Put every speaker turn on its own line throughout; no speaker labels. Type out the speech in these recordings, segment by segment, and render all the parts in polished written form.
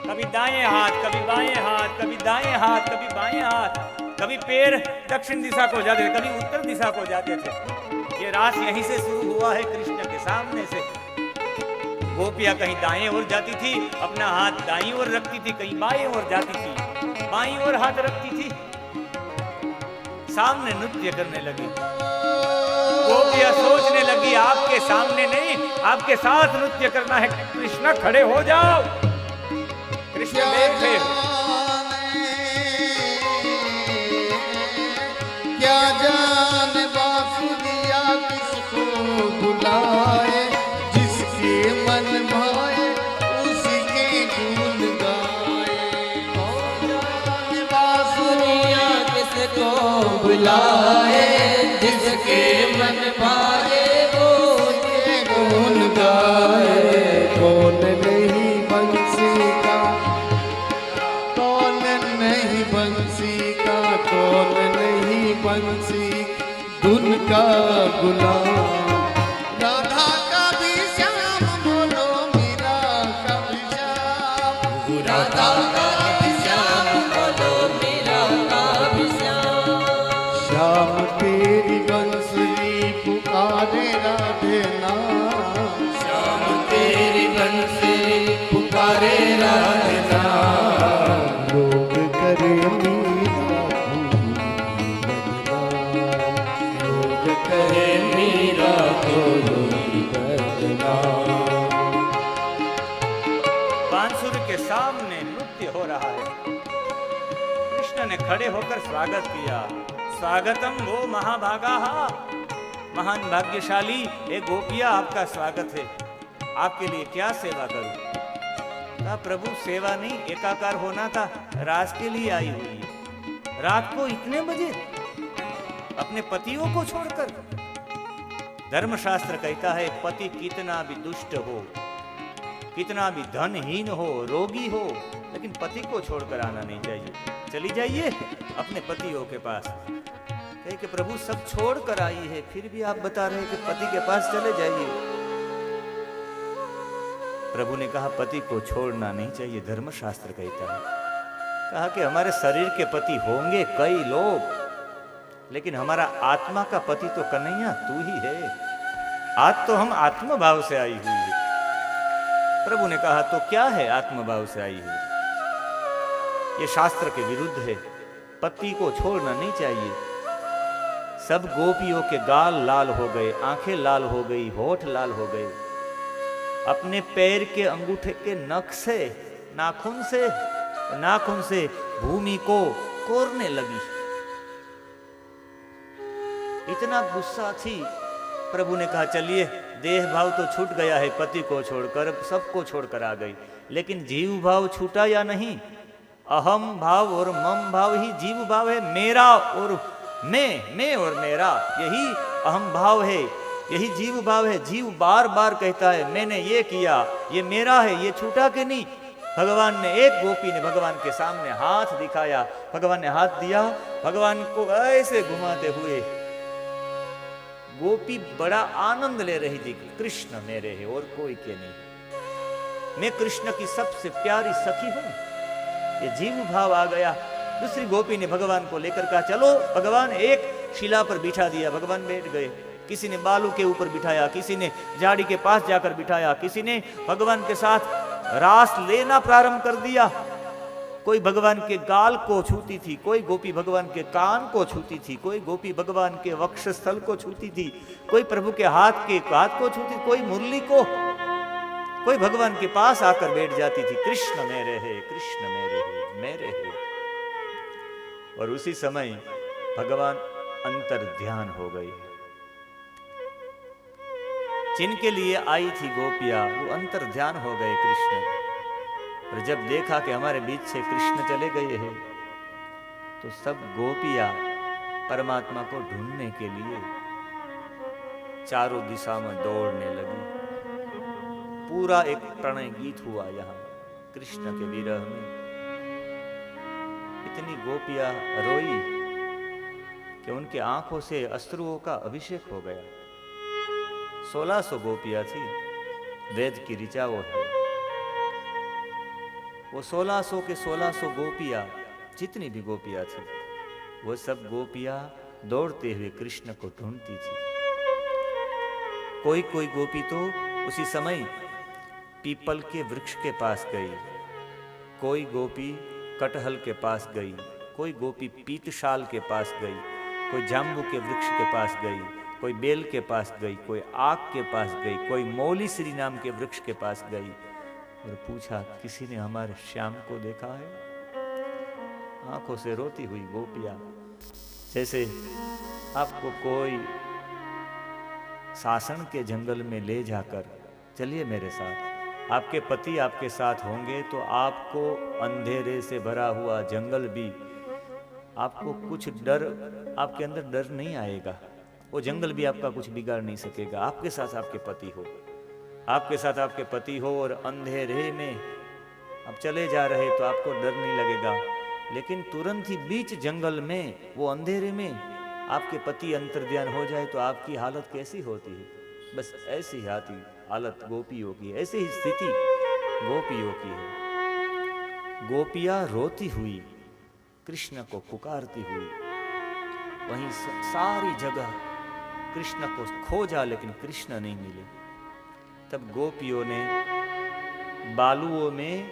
कभी दाएं हाथ, कभी बाएं हाथ, कभी दाएं हाथ, कभी बाएं हाथ, कभी पैर दक्षिण दिशा को जाते थे, कभी उत्तर दिशा को जाते थे। ये रास यहीं से शुरू हुआ है, कृष्ण के सामने से। गोपियां कहीं दाएं ओर जाती थी, अपना हाथ दाईं ओर रखती थी, कहीं बाएं ओर जाती थी, बाईं ओर हाथ रखती थी, सामने नृत्य करने लगी। गोपियां सोचने लगी आपके सामने नहीं, आपके साथ नृत्य करना है। कृष्ण खड़े हो जाओ। कृष्ण बैठे।
क्या जाने बांसुरिया किसको बुलाए, जिसके मन भाए उसके गुण गाए। क्या जाने बांसुरिया किसको बुलाए, जिसके मन भाए उसके गुण गाए। कौन नहीं बंसी का, कौन नहीं बंसी का, कौन नहीं बंसी धुन का गुलाम। राधा का भी श्याम बोलो, मीरा का भी श्याम। राधा का भी श्याम बोलो, मीरा का भी श्याम। श्याम तेरी बंसुरी पुकारे राधे नाम। श्याम तेरी बंसुरी पुकारे राधे नाम। लोग करे मीरा लोग करे मीरा को बदनाम।
बांसुर के सामने नृत्य हो रहा है। कृष्ण ने खड़े होकर स्वागत किया। स्वागतम वो महाभागा, महान भाग्यशाली हे गोपिया, आपका स्वागत है। आपके लिए क्या सेवा करूं? कहा प्रभु सेवा नहीं, एकाकार होना था, रास के लिए आई हुई है। रात को इतने बजे अपने पतियों को छोड़कर। धर्मशास्त्र कहता है पति कितना भी दुष्ट हो, कितना भी धनहीन हो, रोगी हो, लेकिन पति को छोड़कर आना नहीं चाहिए। चली जाइए अपने पतियों के पास। कहे कि प्रभु सब छोड़कर आई है, फिर भी आप बता रहे कि पति के पास चले जाइए। प्रभु ने कहा पति को छोड़ना नहीं चाहिए, धर्मशास्त्र कहता है। कहा कि हमारे शरीर के पति होंगे कई लोग, लेकिन हमारा आत्मा का पति तो कन्हैया तू ही है। आज तो हम आत्मभाव से आई हुई है। प्रभु ने कहा तो क्या है आत्मभाव से आई हुई? ये शास्त्र के विरुद्ध है, पति को छोड़ना नहीं चाहिए। सब गोपियों के गाल लाल हो गए, आंखें लाल हो गई, होठ लाल हो गए। अपने पैर के अंगूठे के नख से, नाखून से भूमि को कोरने लगी। इतना गुस्सा थी। प्रभु ने कहा चलिए, देह भाव तो छूट गया है, पति को छोड़कर सबको छोड़कर आ गई, लेकिन जीव भाव छूटा या नहीं? अहम भाव और मम भाव ही जीव भाव है। मेरा और मैं और मेरा, यही अहम भाव है, यही जीव भाव है। जीव बार बार कहता है मैंने ये किया, ये मेरा है, ये छूटा कि नहीं? भगवान ने, एक गोपी ने भगवान के सामने हाथ दिखाया, भगवान ने हाथ दिया, भगवान को ऐसे घुमाते हुए गोपी बड़ा आनंद ले रही थी। कृष्ण मेरे है और कोई के नहीं, मैं कृष्ण की सबसे प्यारी सखी हूं। ये जीव भाव आ गया। दूसरी गोपी ने भगवान को लेकर कहा चलो भगवान, एक शिला पर बिठा दिया, भगवान बैठ गए। किसी ने बालू के ऊपर बिठाया, किसी ने झाड़ी के पास जाकर बिठाया, किसी ने भगवान के साथ रास लेना प्रारंभ कर दिया। कोई भगवान के गाल को छूती थी, कोई गोपी भगवान के कान को छूती थी, कोई गोपी भगवान के वक्षस्थल को छूती थी, कोई प्रभु के हाथ को छूती, कोई मुरली को, कोई भगवान के पास आकर बैठ जाती थी। कृष्ण मेरे है, कृष्ण मेरे है, मेरे है। और उसी समय भगवान अंतर ध्यान हो गई। जिनके लिए आई थी गोपियां, वो अंतर ध्यान हो गए कृष्ण। और जब देखा कि हमारे बीच से कृष्ण चले गए हैं, तो सब गोपियां परमात्मा को ढूंढने के लिए चारों दिशा में दौड़ने लगी। पूरा एक प्रणय गीत हुआ यहाँ कृष्ण के विरह में। इतनी गोपियां रोई कि उनके आंखों से अश्रुओं का अभिषेक हो गया। 1600 गोपियां थी, वेद की ऋचा वो है। वो 1600 के 1600 गोपियां, जितनी भी गोपियां थी, वो सब गोपियां दौड़ते हुए कृष्ण को ढूंढती थी। कोई कोई गोपी तो उसी समय पीपल के वृक्ष के पास गई, कोई गोपी कटहल के पास गई, कोई गोपी पीतशाल के पास गई, कोई जाम्बू के वृक्ष के पास गई, कोई बेल के पास गई, कोई आक के पास गई, कोई मौली श्री नाम के वृक्ष के पास गई और पूछा, किसी ने हमारे श्याम को देखा है? आंखों से रोती हुई गोपियां, जैसे आपको कोई सासन के जंगल में ले जाकर, चलिए मेरे साथ, आपके पति आपके साथ होंगे तो आपको अंधेरे से भरा हुआ जंगल भी, आपको कुछ डर, आपके अंदर डर नहीं आएगा, वो जंगल भी आपका कुछ बिगाड़ नहीं सकेगा। आपके साथ आपके पति हो, आपके साथ आपके पति हो और अंधेरे में आप चले जा रहे तो आपको डर नहीं लगेगा, लेकिन तुरंत ही बीच जंगल में वो अंधेरे में आपके पति अंतर्ध्यान हो जाए तो आपकी हालत कैसी होती है? बस ऐसी हालत गोपियों की, ऐसी ही स्थिति गोपियों की है। गोपियां रोती हुई कृष्ण को पुकारती हुई, वहीं सारी जगह कृष्ण को खोजा लेकिन कृष्ण नहीं मिले। तब गोपियों ने बालुओं में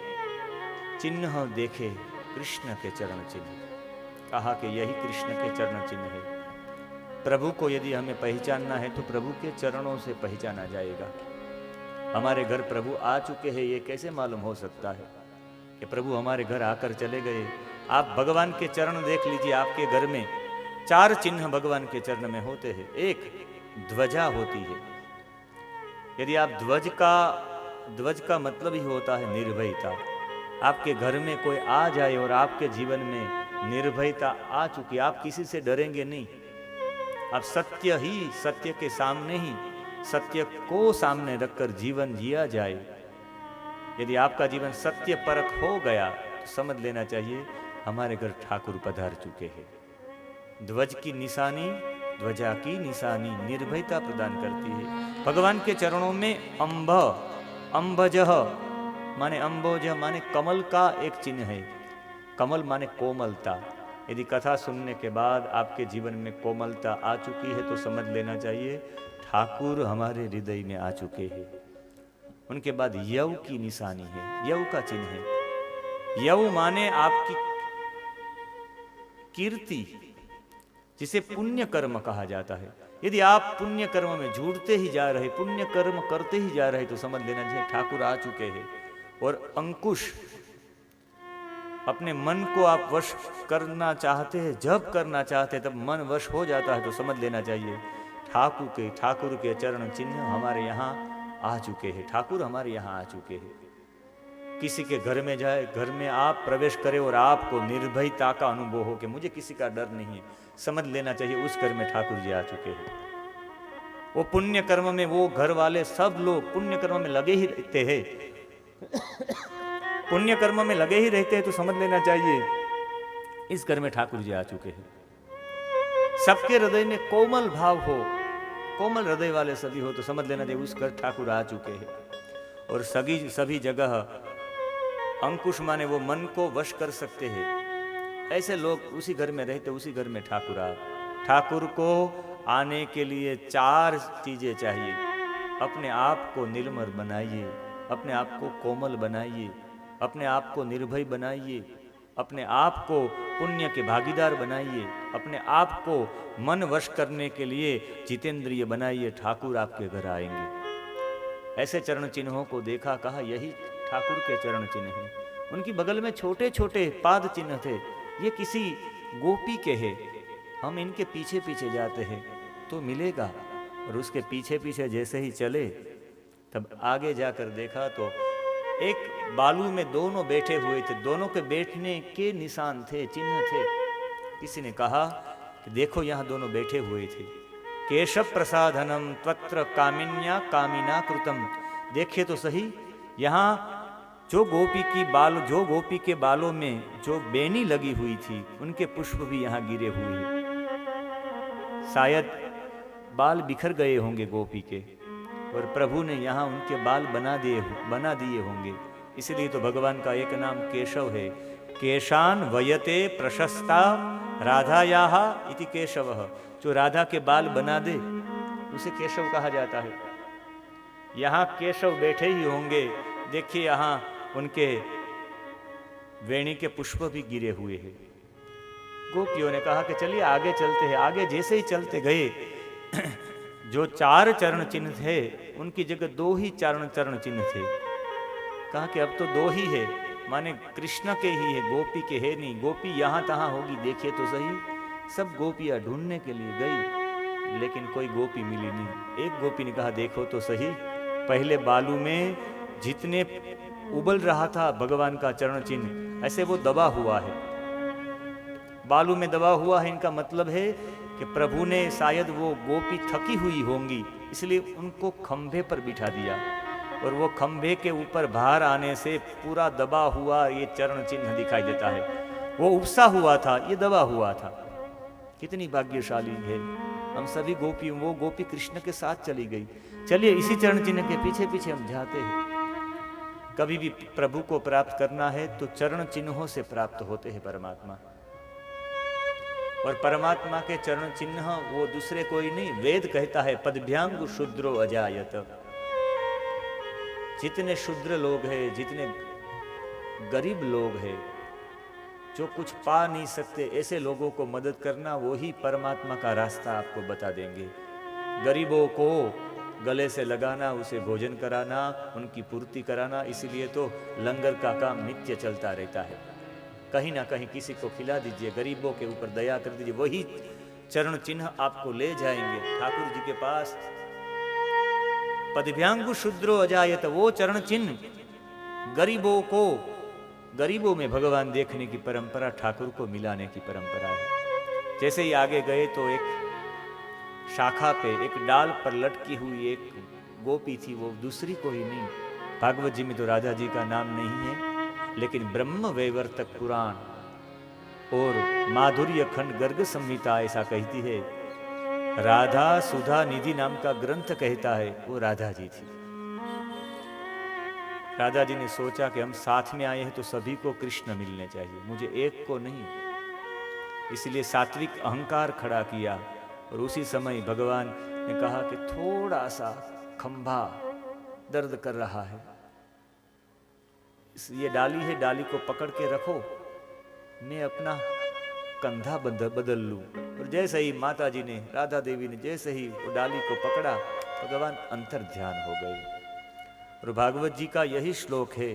चिन्ह देखे, कृष्ण के चरण चिन्ह, कहा कि यही कृष्ण के चरण चिन्ह है। प्रभु को यदि हमें पहचानना है तो प्रभु के चरणों से पहचाना जाएगा। हमारे घर प्रभु आ चुके हैं ये कैसे मालूम हो सकता है कि प्रभु हमारे घर आकर चले गए? आप भगवान के चरण देख लीजिए, आपके घर में 4 चिन्ह भगवान के चरण में होते हैं। एक ध्वजा होती है, यदि आप ध्वज का मतलब ही होता है निर्भयता। आपके घर में कोई आ जाए और आपके जीवन में निर्भयता आ चुकी, आप किसी से डरेंगे नहीं, आप सत्य के सामने ही सत्य को सामने रखकर जीवन जिया जाए। यदि आपका जीवन सत्य परख हो गया तो समझ लेना चाहिए हमारे घर ठाकुर पधार चुके हैं। ध्वज की निशानी, ध्वजा की निशानी निर्भयता प्रदान करती है। भगवान के चरणों में अंबजह माने अंबोज माने कमल का एक चिन्ह है। कमल माने कोमलता। यदि कथा सुनने के बाद आपके जीवन में कोमलता आ चुकी है तो समझ लेना चाहिए ठाकुर हमारे हृदय में आ चुके हैं। उनके बाद यव की निशानी है, यव का चिन्ह है। यव माने आपकी कीर्ति, जिसे पुण्य कर्म कहा जाता है। यदि आप पुण्य कर्म में जुड़ते ही जा रहे, पुण्य कर्म करते ही जा रहे तो समझ लेना चाहिए ठाकुर आ चुके हैं। और अंकुश, अपने मन को आप वश करना चाहते हैं, जब करना चाहते हैं तब मन वश हो जाता है तो समझ लेना चाहिए ठाकुर के चरण चिन्ह हमारे यहाँ आ चुके हैं। ठाकुर हमारे यहाँ आ चुके हैं। किसी के घर में जाए, घर में आप प्रवेश करें और आपको निर्भयता का अनुभव हो कि मुझे किसी का डर नहीं है, समझ लेना चाहिए उस घर में ठाकुर जी आ चुके हैं। वो पुण्य कर्म में वो घर वाले सब लोग पुण्य कर्म में लगे ही रहते हैं, पुण्य कर्म में लगे ही रहते हैं तो समझ लेना चाहिए इस घर में ठाकुर जी आ चुके हैं। सबके हृदय में कोमल भाव हो, कोमल हृदय वाले सभी हो तो समझ लेना चाहिए उस घर ठाकुर आ चुके हैं। और सभी जगह अंकुश माने वो मन को वश कर सकते हैं, ऐसे लोग उसी घर में रहते, उसी घर में ठाकुर आ। ठाकुर को आने के लिए 4 चीजें चाहिए। अपने आप को निर्मल बनाइए, अपने आप को कोमल बनाइए, अपने आप को निर्भय बनाइए, अपने आप को पुण्य के भागीदार बनाइए, अपने आप को मन वश करने के लिए जितेंद्रिय बनाइए। ठाकुर आपके घर आएंगे। ऐसे चरण चिन्हों को देखा, कहा यही ठाकुर के चरण चिन्ह हैं। उनकी बगल में छोटे छोटे पाद चिन्ह थे, ये किसी गोपी के हैं, हम इनके पीछे पीछे जाते हैं तो मिलेगा। और उसके पीछे पीछे जैसे ही चले तब आगे जाकर देखा तो एक बालू में दोनों बैठे हुए थे, दोनों के बैठने के निशान थे, चिन्ह थे। किसी ने कहा कि देखो यहाँ दोनों बैठे हुए थे। केशव प्रसाधनम त्वत्र कामिन्या कामिना कृतम। देखिए तो सही, यहाँ जो गोपी के बालों में जो बेनी लगी हुई थी उनके पुष्प भी यहाँ गिरे हुए हैं। शायद बाल बिखर गए होंगे गोपी के और प्रभु ने यहाँ उनके बाल बना दिए होंगे। इसलिए तो भगवान का एक नाम केशव है। केशान वयते प्रशस्ता राधायाः इति केशवः। जो राधा के बाल बना दे उसे केशव कहा जाता है। यहाँ केशव बैठे ही होंगे, देखिए यहाँ उनके वेणी के पुष्प भी गिरे हुए हैं। गोपियों ने कहा कि चलिए आगे चलते हैं। आगे जैसे ही चलते गए जो 4 चरण चिन्ह थे उनकी जगह 2 ही चरण चिन्ह थे। कहा कि अब तो 2 ही है, माने कृष्ण के ही है, गोपी के है नहीं। गोपी यहाँ तहाँ होगी, देखिए तो सही। सब गोपियाँ ढूंढने के लिए गई लेकिन कोई गोपी मिली नहीं। एक गोपी ने कहा देखो तो सही, पहले बालू में जितने उबल रहा था भगवान का चरण चिन्ह, ऐसे वो दबा हुआ है। बालू में दबा हुआ है, इनका मतलब है कि प्रभु ने शायद वो गोपी थकी हुई होंगी, इसलिए उनको खंभे पर बिठा दिया और वो खंभे के ऊपर भार आने से पूरा दबा हुआ ये चरण चिन्ह दिखाई देता है। वो उपसा हुआ था, ये दबा हुआ था। कितनी भाग्यशाली है हम सभी गोपी। वो गोपी कृष्ण के साथ चली गई। चलिए इसी चरण चिन्ह के पीछे पीछे हम जाते हैं। कभी भी प्रभु को प्राप्त करना है तो चरण चिन्हों से प्राप्त होते हैं परमात्मा। और परमात्मा के चरण चिन्ह वो दूसरे कोई नहीं, वेद कहता है पदभ्यांगु शूद्रो अजायत। जितने शूद्र लोग हैं, जितने गरीब लोग हैं, जो कुछ पा नहीं सकते, ऐसे लोगों को मदद करना, वो ही परमात्मा का रास्ता आपको बता देंगे। गरीबों को गले से लगाना, उसे भोजन कराना, उनकी पूर्ति कराना, इसीलिए तो लंगर का काम नित्य चलता रहता है। कहीं ना कहीं किसी को खिला दीजिए, गरीबों के ऊपर दया कर दीजिए, वही चरण चिन्ह आपको ले जाएंगे ठाकुर जी के पास। पदभ्यांगु शूद्रो अजायत, वो चरण चिन्ह गरीबों को, गरीबों में भगवान देखने की परंपरा, ठाकुर को मिलाने की परंपरा है। जैसे ही आगे गए तो एक शाखा पे, एक डाल पर लटकी हुई एक गोपी थी, वो दूसरी कोई नहीं। भागवत जी में तो राधा जी का नाम नहीं है, लेकिन ब्रह्म वैवर्तक पुराण और माधुर्य खंड गर्ग संहिता ऐसा कहती है। राधा सुधा निधि नाम का ग्रंथ कहता है वो राधा जी थी। राधा जी ने सोचा कि हम साथ में आए हैं तो सभी को कृष्ण मिलने चाहिए, मुझे एक को नहीं। इसलिए सात्विक अहंकार खड़ा किया और उसी समय भगवान ने कहा कि थोड़ा सा खंभा दर्द कर रहा है, ये डाली है, डाली को पकड़ के रखो, मैं अपना कंधा बदल लूं। और जैसे ही माता जी ने, राधा देवी ने जैसे ही वो डाली को पकड़ा, भगवान अंतर ध्यान हो गए। और भागवत जी का यही श्लोक है,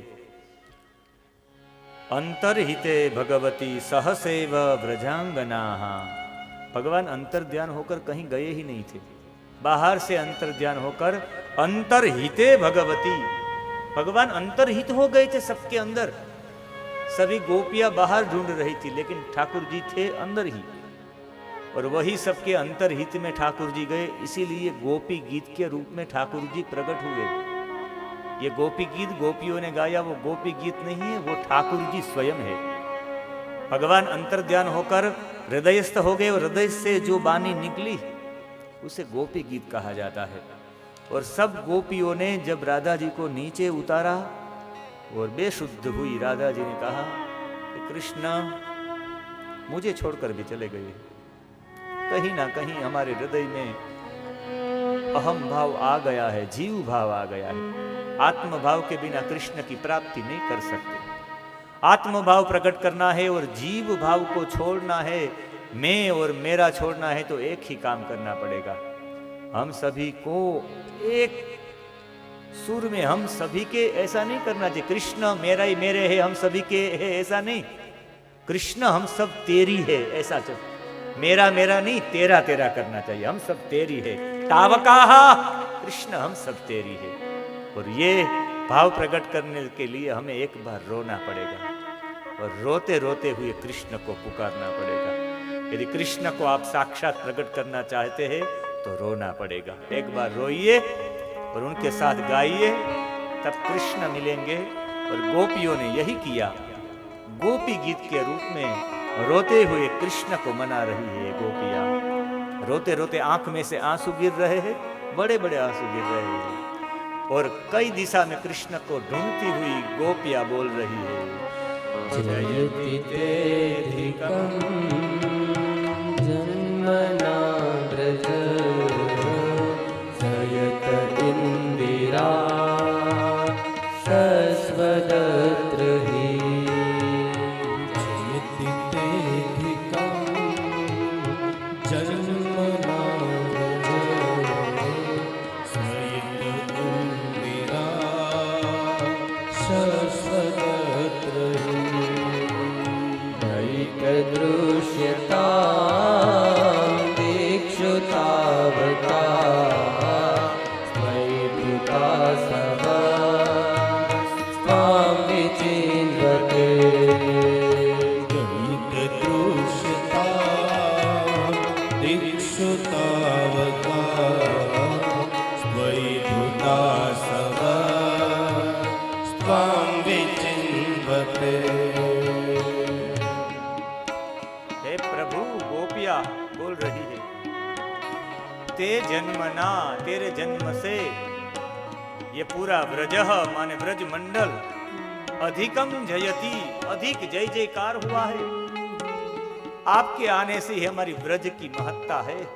अंतर्हिते भगवती सहसेव व्रजांगना। भगवान अंतर ध्यान होकर कहीं गए ही नहीं थे, बाहर से अंतर ध्यान होकर अंतर्हिते भगवती, भगवान अंतर्हित हो गए थे सबके अंदर। सभी गोपियां बाहर ढूंढ रही थी लेकिन ठाकुर जी थे अंदर ही, और वही सबके अंतर्हित में ठाकुर जी गए। इसीलिए गोपी गीत के रूप में ठाकुर जी प्रकट हुए। ये गोपी गीत गोपियों ने गाया, वो गोपी गीत नहीं है, वो ठाकुर जी स्वयं है। भगवान अंतर ध्यान होकर हृदयस्थ हो गए और हृदय से जो वाणी निकली उसे गोपी गीत कहा जाता है। और सब गोपियों ने जब राधा जी को नीचे उतारा और बेशुद्ध हुई, राधा जी ने कहा कि कृष्ण मुझे छोड़कर भी चले गए। कहीं ना कहीं हमारे हृदय में अहम भाव आ गया है, जीव भाव आ गया है। आत्म भाव के बिना कृष्ण की प्राप्ति नहीं कर सकते। आत्म भाव प्रकट करना है और जीव भाव को छोड़ना है, मैं और मेरा छोड़ना है, तो एक ही काम करना पड़ेगा। हम सभी को एक सुर में, हम सभी के ऐसा नहीं करना चाहिए कृष्ण मेरा ही मेरे है, हम सभी के है, ऐसा नहीं। कृष्ण हम सब तेरी है, ऐसा चल, मेरा मेरा नहीं, तेरा तेरा करना चाहिए। हम सब तेरी है, तावकाहा कृष्ण हम सब तेरी है। और ये भाव प्रकट करने के लिए हमें एक बार रोना पड़ेगा और रोते रोते हुए कृष्ण को पुकारना पड़ेगा। यदि कृष्ण को आप साक्षात प्रकट करना चाहते हैं तो रोना पड़ेगा। एक बार रोइए और उनके साथ गाइए, तब कृष्ण मिलेंगे। और गोपियों ने यही किया, गोपी गीत के रूप में रोते हुए कृष्ण को मना रही है गोपियां। रोते रोते आंख में से आंसू गिर रहे हैं, बड़े बड़े आंसू गिर रहे हैं। और कई दिशा में कृष्ण को ढूंढती हुई गोपियां बोल रही है,
जयति तेऽधिकं जन्मना व्रज जयत इंदिरा शश्वदत्र हि जयति तेऽधिकं जन्मना व्रज जयत इंदिरा शश्वदत्र हि दृश्यता दीक्षुतावता स्वैभूता सव स्वां विचिन्वते दृश्यता दीक्षुतावता स्वैभूता सव स्वां विचिन्वते।
हे प्रभु, गोपियां बोल रही है, ते जन्मना, तेरे जन्म से ये पूरा व्रज माने व्रज मंडल अधिकम जयति, अधिक जय जयकार हुआ है। आपके आने से ही हमारी व्रज की महत्ता है।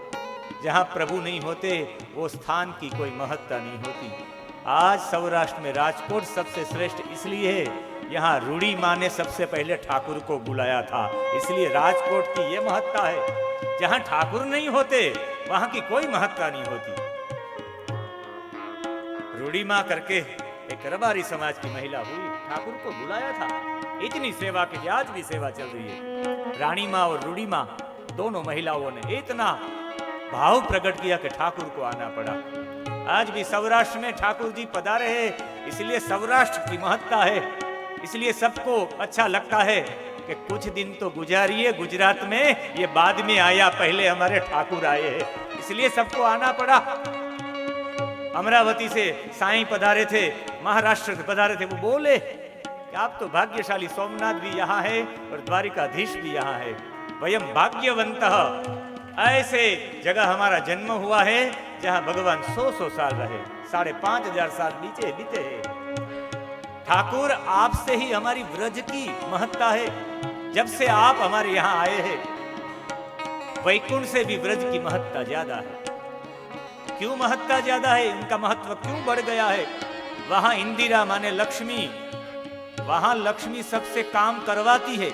जहां प्रभु नहीं होते वो स्थान की कोई महत्ता नहीं होती। आज सौराष्ट्र में राजकोट सबसे श्रेष्ठ इसलिए है, यहाँ रूढ़ी माँ ने सबसे पहले ठाकुर को बुलाया था, इसलिए राजकोट की ये महत्ता है। जहां ठाकुर नहीं होते वहां की कोई महत्ता नहीं होती। रूढ़ी माँ करके एक रबारी समाज की महिला हुई, ठाकुर को बुलाया था, इतनी सेवा की आज भी सेवा चल रही है। रानी माँ और रूढ़ी माँ दोनों महिलाओं ने इतना भाव प्रकट किया कि ठाकुर को आना पड़ा। आज भी सौराष्ट्र में ठाकुर जी पधारे हैं, इसलिए सौराष्ट्र की महत्ता है। इसलिए सबको अच्छा लगता है कि कुछ दिन तो गुजारिए गुजरात में, ये बाद में आया, पहले हमारे ठाकुर आए हैं, इसलिए सबको आना पड़ा। अमरावती से साईं पधारे थे, महाराष्ट्र से पधारे थे, वो बोले कि आप तो भाग्यशाली, सोमनाथ भी यहाँ है और द्वारिकाधीश भी यहाँ है, वयम भाग्यवंतः। ऐसे जगह हमारा जन्म हुआ है जहां भगवान 100 साल रहे, 5,500 साल बीते हैं। ठाकुर, आपसे ही हमारी व्रज की महत्ता है। जब से आप हमारे यहाँ आए हैं, वैकुंठ से भी व्रज की महत्ता ज्यादा है। क्यों महत्ता ज्यादा है, उनका महत्व क्यों बढ़ गया है? वहां इंदिरा माने लक्ष्मी, वहां लक्ष्मी सबसे काम करवाती है,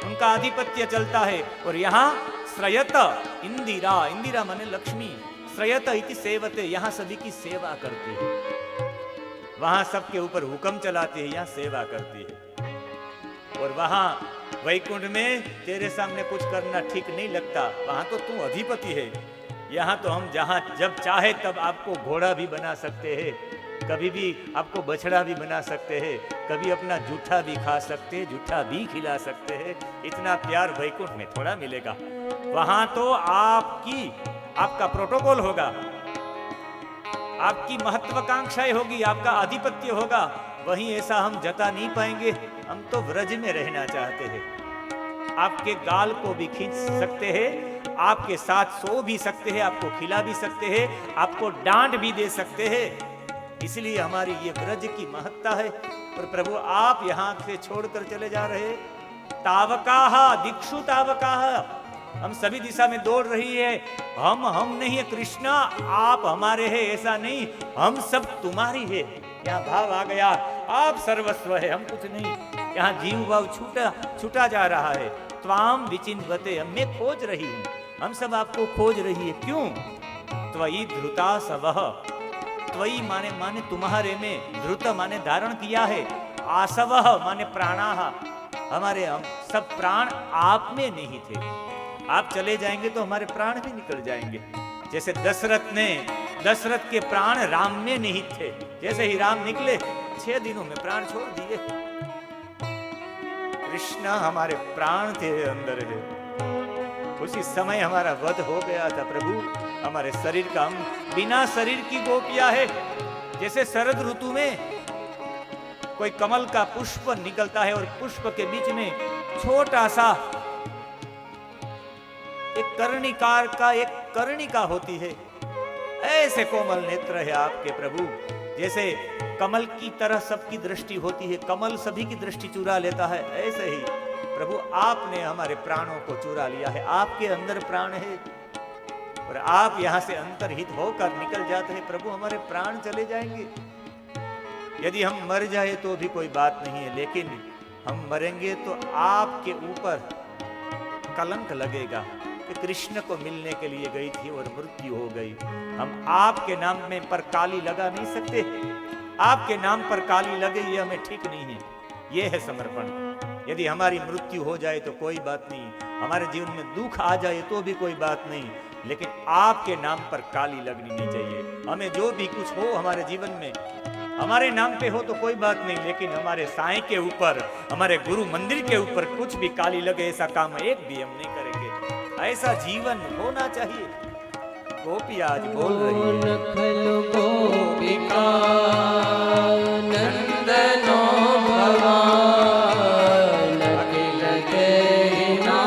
उनका आधिपत्य चलता है। और यहाँ श्रयत इंदिरा, इंदिरा माने लक्ष्मी, श्रयत इति सेवते, यहाँ सभी की सेवा करती है। वहां सबके ऊपर हुक्म चलाती है, यहाँ सेवा करती है। और वहां वैकुंठ में तेरे सामने कुछ करना ठीक नहीं लगता, वहां तो तू अधिपति है। यहाँ तो हम जहां जब चाहे तब आपको घोड़ा भी बना सकते हैं, कभी भी आपको बछड़ा भी बना सकते हैं, कभी अपना जूठा भी खा सकते हैं, जूठा भी खिला सकते हैं। इतना प्यार वैकुंठ में थोड़ा मिलेगा। वहां तो आपका प्रोटोकॉल होगा, आपकी महत्वाकांक्षाएं होगी, आपका आधिपत्य होगा। वहीं ऐसा हम जता नहीं पाएंगे। हम तो व्रज में रहना चाहते हैं। आपके गाल को भी खींच सकते हैं, आपके साथ सो भी सकते हैं, आपको खिला भी सकते हैं, आपको डांट भी दे सकते हैं। इसलिए हमारी ये व्रज की महत्ता है। और प्रभु, आप यहाँ से छोड़कर चले जा रहे, तावकाह दिक्षु तावकाह, हम सभी दिशा में दौड़ रही है। हम नहीं है कृष्णा, आप हमारे हैं ऐसा नहीं, हम सब तुम्हारी है। यहाँ भाव आ गया, आप सर्वस्व है, हम कुछ नहीं। यहाँ जीव भाव छूटा जा रहा है। त्वाम विचिन्वते, मैं खोज रही हूँ, हम सब आपको खोज रही है। क्यों? त्वयि धृता सवः, त्वयि माने तुम्हारे में, धृत माने धारण किया है, आसवः माने प्राणाः, हमारे हम सब प्राण आप में नहीं थे। आप चले जाएंगे तो हमारे प्राण भी निकल जाएंगे। जैसे दशरथ के प्राण राम में नहीं थे, जैसे ही राम निकले 6 दिनों में प्राण छोड़ दिए। कृष्ण हमारे प्राण थे अंदर है, उसी समय हमारा वध हो गया था। प्रभु, हमारे शरीर का, हम बिना शरीर की गोपियां है। जैसे शरद ऋतु में कोई कमल का पुष्प निकलता है और पुष्प के बीच में छोटा सा एक कर्णिकार का एक कर्णिका होती है, ऐसे कोमल नेत्र है आपके प्रभु। जैसे कमल की तरह सबकी दृष्टि होती है, कमल सभी की दृष्टि चुरा लेता है, ऐसे ही प्रभु आपने हमारे प्राणों को चुरा लिया है। आपके अंदर प्राण है और आप यहां से अंतर्हित होकर निकल जाते हैं। प्रभु हमारे प्राण चले जाएंगे, यदि हम मर जाए तो भी कोई बात नहीं है, लेकिन हम मरेंगे तो आपके ऊपर कलंक लगेगा कि कृष्ण को मिलने के लिए गई थी और मृत्यु हो गई। हम आपके नाम में पर काली लगा नहीं सकते, आपके नाम पर काली लगे ये हमें ठीक नहीं है। ये है समर्पण। यदि हमारी मृत्यु हो जाए तो कोई बात नहीं, हमारे जीवन में दुख आ जाए तो भी कोई बात नहीं, लेकिन आपके नाम पर काली लगनी नहीं चाहिए। हमें जो भी कुछ हो हमारे जीवन में हमारे नाम पे हो तो कोई बात नहीं, लेकिन हमारे साईं के ऊपर, हमारे गुरु मंदिर के ऊपर कुछ भी काली लगे ऐसा काम एक भी हम नहीं करेंगे। ऐसा जीवन होना चाहिए। गोपी आज बोल रही है,
गोपिका नंदनो भवान अखिल देहिना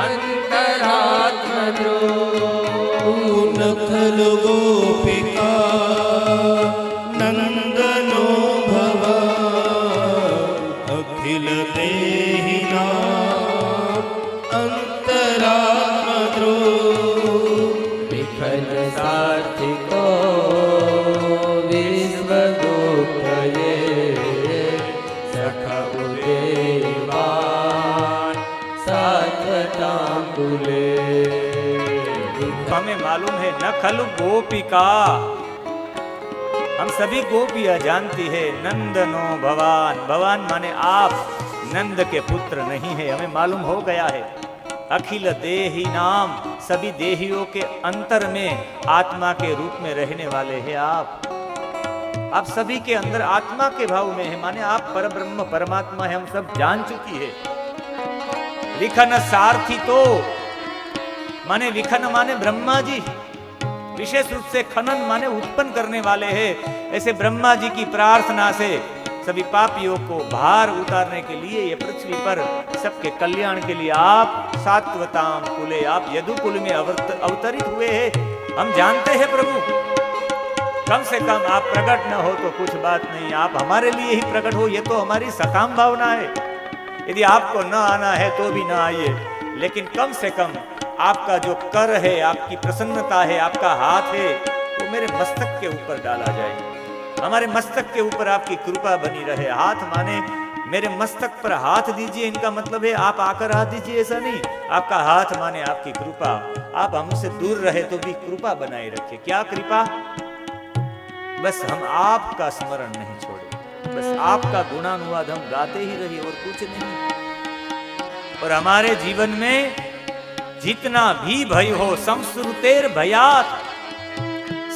अंतरात्म
नखल गोपिका नंदनो भवान अखिल देहिना अंतरात्म
विफल सार्थिको विश्वगुप्त सख उदेवान सात्वतांकुले।
हमें मालूम है न खलु गोपिका, हम सभी गोपियां जानती है। नंदनो भवान, भवान माने आप, नंद के पुत्र नहीं है, हमें मालूम हो गया है। अखिल देही नाम, सभी देहियों के अंतर में आत्मा के रूप में रहने वाले हैं आप सभी के अंदर आत्मा के भाव में है, माने आप परब्रह्म परमात्मा है, हम सब जान चुकी है। लिखन सारथी तो माने विखन माने ब्रह्मा जी, विशेष रूप से खनन माने उत्पन्न करने वाले हैं। ऐसे ब्रह्मा जी की प्रार्थना से सभी पापियों को भार उतारने के लिए ये पृथ्वी पर सबके कल्याण के लिए आप सात्वताम कुले, आप यदुकुल में अवतरित हुए हैं। हम जानते हैं प्रभु, कम से कम आप प्रकट न हो तो कुछ बात नहीं, आप हमारे लिए ही प्रकट हो, ये तो हमारी सकाम भावना है। यदि आपको न आना है तो भी न आइए, लेकिन कम से कम आपका जो कर है, आपकी प्रसन्नता है, आपका हाथ है, वो मेरे मस्तक के ऊपर डाला जाए, हमारे मस्तक के ऊपर आपकी कृपा बनी रहे। हाथ माने मेरे मस्तक पर हाथ दीजिए, इनका मतलब है आप आकर हाथ दीजिए, ऐसा नहीं। आपका हाथ माने आपकी कृपा, आप हमसे दूर रहे तो भी कृपा बनाए रखे। क्या कृपा? बस हम आपका स्मरण नहीं छोड़े, बस आपका गुणानुवाद हम गाते ही रहे और कुछ नहीं। और हमारे जीवन में जितना भी भय हो, संस्रुतेर भयात,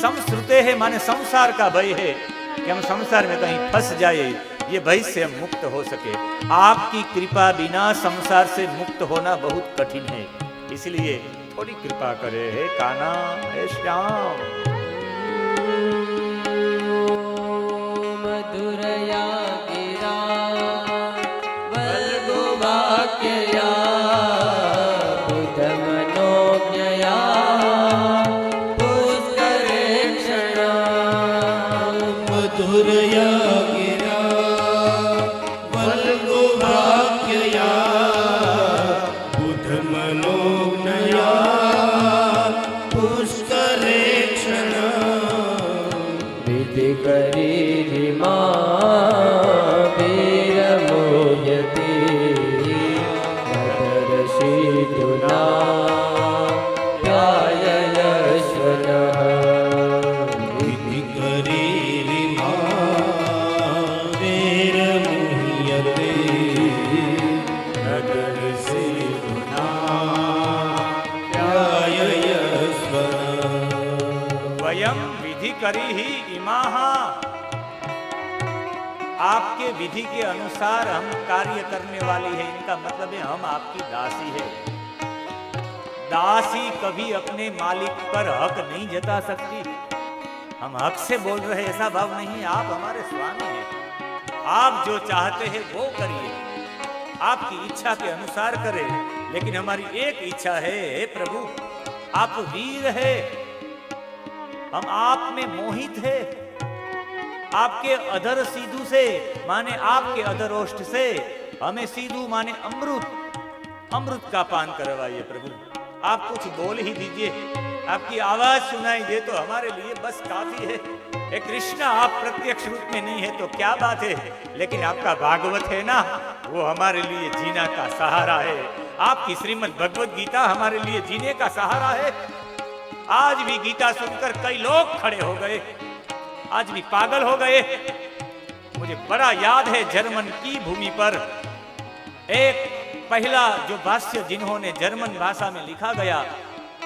संस्रुते है माने संसार का भय है कि हम संसार में कहीं फंस जाए, ये भय से हम मुक्त हो सके। आपकी कृपा बिना संसार से मुक्त होना बहुत कठिन है, इसलिए थोड़ी कृपा करे। हे कान्हा, हे श्याम।
मधुरया गिरा वल्गुवाक्यया बुधमनोज्ञया पुष्करेक्षणा।
मधुरया गिरा वल्गुवाक्यया बुधमनोज्ञया पुष्करेक्षणा।
विधि करी मां वीरमोयति नटरशीतुना ध्याययश्वनः।
विधि करी वीरमुह्यते नटरशीतुना ध्याययश्वनः।
वयम विधि करी ही इमाहा, आपके विधि के अनुसार हम कार्य करने वाली है। इनका मतलब है हम आपकी दासी है। दासी कभी अपने मालिक पर हक नहीं जता सकती। हम हक से बोल रहे ऐसा भाव नहीं, आप हमारे स्वामी हैं। आप जो चाहते हैं वो करिए, आपकी इच्छा के अनुसार करें। लेकिन हमारी एक इच्छा है, हे प्रभु, आप वीर है, हम आप में मोहित है। आपके अधर सीधु से माने आपके अधर ओष्ठ से हमें सीधु माने अमृत का पान करवाइए प्रभु। आप कुछ बोल ही दीजिए, आपकी आवाज सुनाई दे तो हमारे लिए बस काफी है। हे कृष्ण, आप प्रत्यक्ष रूप में नहीं है तो क्या बात है, लेकिन आपका भागवत है ना, वो हमारे लिए जीना का सहारा है। आपकी श्रीमद् भगवत गीता हमारे लिए जीने का सहारा है। आज भी गीता सुनकर कई लोग खड़े हो गए, आज भी पागल हो गए। मुझे बड़ा याद है जर्मन की भूमि पर एक पहला जो भाष्य जिन्होंने जर्मन भाषा में लिखा गया,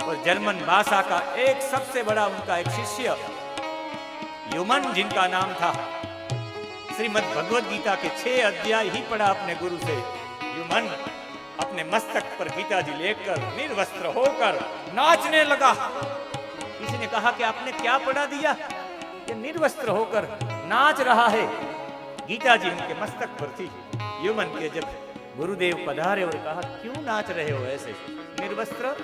और जर्मन भाषा का एक सबसे बड़ा उनका एक शिष्य ह्यूमन जिनका नाम था, श्रीमद् भगवत गीता के 6 अध्याय ही पढ़ा अपने गुरु से। ह्यूमन अपने मस्तक पर गीता जी लेकर निर्वस्त्र होकर नाचने लगा। किसी ने कहा कि आपने क्या पढ़ा दिया, ये निर्वस्त्र होकर नाच रहा है। गीता जी उनके मस्तक पर थी। ह्यूमन के जब गुरुदेव पधारे और कहा, क्यों नाच रहे हो ऐसे निर्वस्त्र?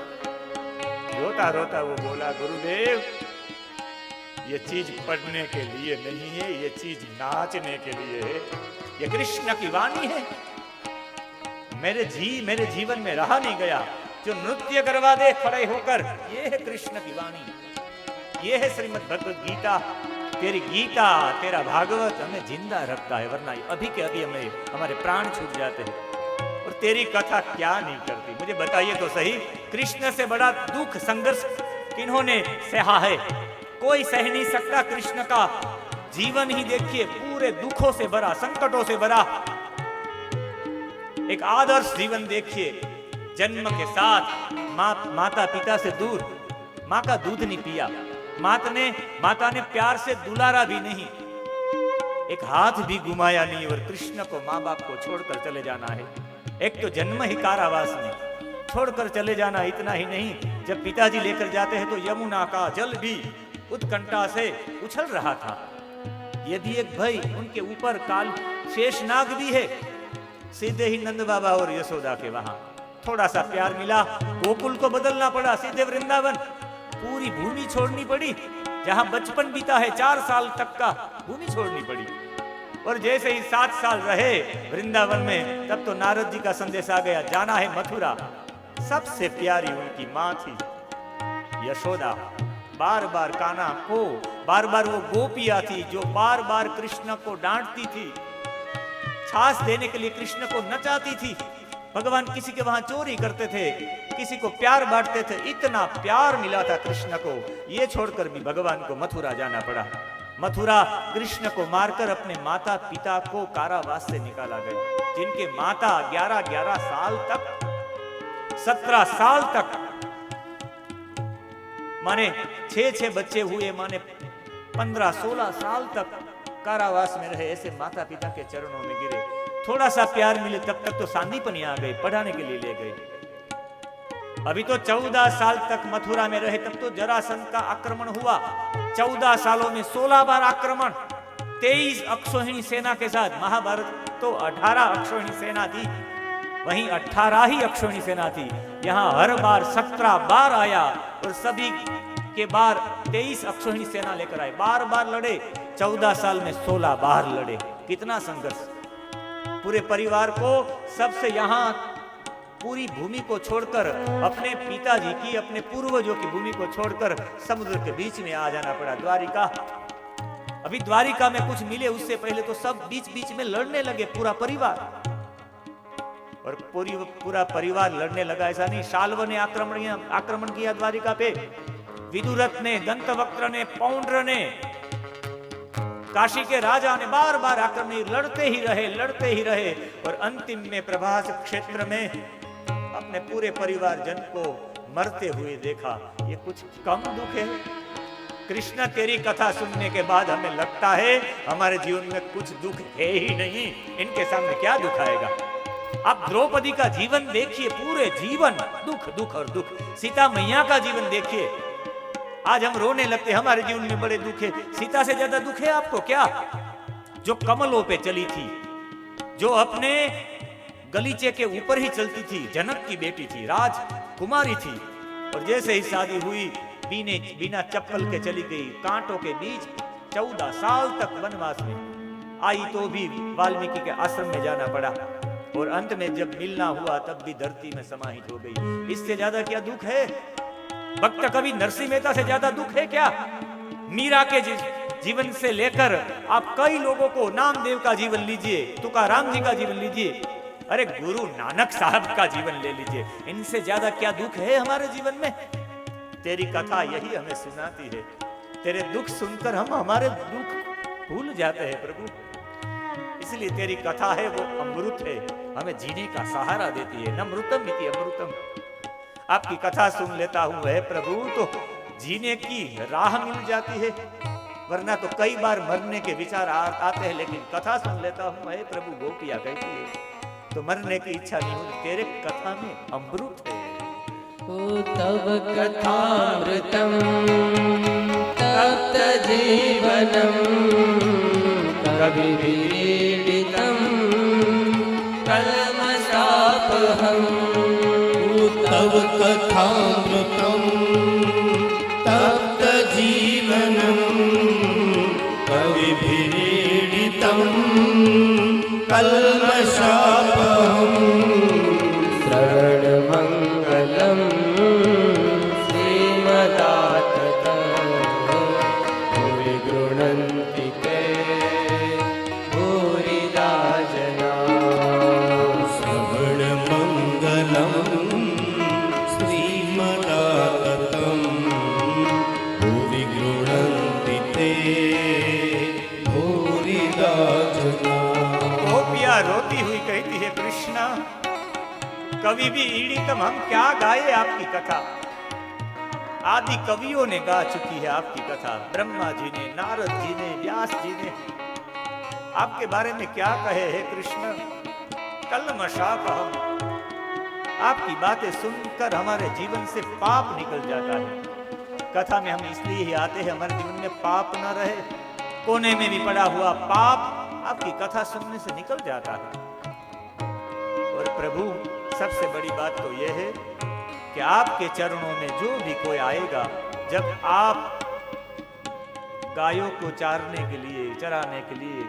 रोता रोता वो बोला, गुरुदेव ये चीज पढ़ने के लिए नहीं है, ये चीज नाचने के लिए है। ये कृष्ण की वाणी है, मेरे जीवन में रहा नहीं गया। जो नृत्य करवा दे खड़े होकर, ये है कृष्ण की वाणी, ये है श्रीमद् भगवत गीता। तेरी गीता, तेरा भागवत हमें जिंदा रखता है, वरना अभी के अभी हमारे प्राण छूट जाते हैं। और तेरी कथा क्या नहीं करती, मुझे बताइए तो सही। कृष्ण से बड़ा दुख संघर्ष किन्होंने सहा है? कोई सह नहीं सकता। कृष्ण का जीवन ही देखिए, पूरे दुखों से भरा, संकटों से भरा एक आदर्श जीवन देखिए। जन्म के साथ माता पिता से दूर, माँ का दूध नहीं पिया, माता ने प्यार से दुलारा भी नहीं, एक हाथ भी घुमाया नहीं, और कृष्ण को माँ बाप को छोड़कर चले जाना है। एक तो जन्म ही कारावास में, छोड़कर चले जाना। इतना ही नहीं, जब पिताजी लेकर जाते हैं तो यमुना का जल भी उत्कंठा से उछल रहा था। यदि एक भाई उनके ऊपर काल शेषनाग भी है। सीधे ही नंद बाबा और यशोदा के वहां थोड़ा सा प्यार मिला, गोकुल को बदलना पड़ा, सीधे वृंदावन, पूरी भूमि छोड़नी पड़ी। जहां बचपन बीता है 4 साल तक का, भूमि छोड़नी पड़ी। और जैसे ही 7 साल रहे वृंदावन में, तब तो नारद जी का संदेश आ गया, जाना है मथुरा। सबसे प्यारी उनकी माँ थी यशोदा। बार बार कान्हा को, बार बार वो गोपियां थी जो बार बार कृष्ण को डांटती थी, छाछ देने के लिए कृष्ण को नचाती थी। भगवान किसी के वहां चोरी करते थे, किसी को प्यार बांटते थे। इतना प्यार मिला था कृष्ण को, ये छोड़कर भी भगवान को मथुरा जाना पड़ा। मथुरा कृष्ण को मारकर अपने माता पिता को कारावास से निकाला गया, जिनके माता 11-11 साल तक, 17 साल तक, माने 6-6 बच्चे हुए, माने 15-16 साल तक कारावास में रहे। ऐसे माता पिता के चरणों में गिरे। थोड़ा सा प्यार मिले तब तक तो सांदीपनी आ गई, पढ़ाने के लिए ले गए। अभी तो 14 साल तक मथुरा में रहे, तब तो जरासंध का आक्रमण हुआ। 14 सालों में 16 बार आक्रमण, 23 अक्षौहिणी सेना के साथ। महाभारत तो 18 अक्षौहिणी सेना थी, वहीं 18 ही अक्षौहिणी सेना थी। यहाँ हर बार 17 बार आया, और सभी के बार 23 अक्षौहिणी सेना लेकर आए। बार बार लड़े, 14 साल में 16 बार लड़े। कितना संघर्ष। पूरे परिवार को, सबसे यहाँ पूरी भूमि को छोड़कर, अपने पिताजी की, अपने पूर्वजों की भूमि को छोड़कर समुद्र के बीच में आ जाना पड़ा, द्वारिका। अभी द्वारिका में कुछ मिले, उससे पहले तो सब बीच बीच में लड़ने लगे, पूरा परिवार। और पूरा परिवार लड़ने लगा ऐसा नहीं। शाल्व ने आक्रमण किया द्वारिका पे, विदुरथ ने, दंतवक्त्र ने, पौंड्र ने, काशी के राजा ने बार बार आक्रमण, लड़ते ही रहे। और अंतिम में प्रभास क्षेत्र में अपने पूरे परिवार जन को मरते हुए देखा। ये कुछ कम दुख है? कृष्ण, तेरी कथा सुनने के बाद हमें लगता है हमारे जीवन में कुछ दुख है ही नहीं। इनके सामने क्या दुख आएगा? आप द्रौपदी का जीवन देखिए, पूरे जीवन दुख दुख और दुख। सीता मैया का जीवन देखिए, आज हम रोने लगते, हमारे जीवन में बड़े दुख है। सीता से ज्यादा दुख है आपको क्या? जो कमलों पे चली थी, जो अपने गलीचे के ऊपर ही चलती थी, जनक की बेटी थी, राजकुमारी थी, और जैसे ही शादी हुई बिना चप्पल के चली गई, कांटों के बीच 14 साल तक वनवास में आई तो भी वाल्मीकि के आश्रम में जाना पड़ा, और अंत में जब मिलना हुआ तब भी धरती में समाहित हो गई। इससे ज्यादा क्या दुख है? भक्त कवि नरसिंह मेहता से ज्यादा दुख है क्या? मीरा के जीवन से लेकर आप कई लोगों को, नामदेव का जीवन लीजिए, तुकाराम जी का जीवन लीजिए, अरे गुरु नानक साहब का जीवन ले लीजिए, इनसे ज्यादा क्या दुख है हमारे जीवन में? तेरी कथा यही हमें सुनाती है। तेरे दुख सुनकर हम हमारे दुख भूल जाते हैं प्रभु। इसलिए तेरी कथा है वो अमृत है, हमें जीने का सहारा देती है। नमृतम इति अमृतम। आपकी कथा सुन लेता हूं है प्रभु तो जीने की राह मिल जाती है, वरना तो कई बार मरने के विचार आते हैं, लेकिन कथा सुन लेता हूं है प्रभु, गोपिया कहती है तो मरने की इच्छा नहीं होती। तेरे कथा में अमृत है।
ओ तव कथामृतम तप्त जीवनम कविभिरीडितम कल्मषापहम्।
तव कथामृतम् तप्त जीवनम् कविभिरीडितम् कल्मषापहम्।
श्रवणमङ्गलम् श्रीमदातत भुवि गृह्णन्ति ते भूरिदा जना।
श्रवणमङ्गलम् श्रीमदाततं भुवि गृह्णन्ति ते भूरिदा जना।
गोपिया रोती हुई कहती है कृष्णा कवि भी ईड़ितम, हम क्या गाए आपकी कथा। आदि कवियों ने गा चुकी है आपकी कथा, ब्रह्मा जी ने, नारद जी ने, व्यास जी ने आपके बारे में क्या कहे हैं कृष्ण। कल्मषापहम्, आपकी बातें सुनकर हमारे जीवन से पाप निकल जाता है। कथा में हम इसलिए ही आते हैं हमारे जीवन में पाप न रहे, कोने में भी पड़ा हुआ पाप आपकी कथा सुनने से निकल जाता है। और प्रभु सबसे बड़ी बात तो यह है कि आपके चरणों में जो भी कोई आएगा, जब आप गायों को चारने के लिए, चराने के लिए,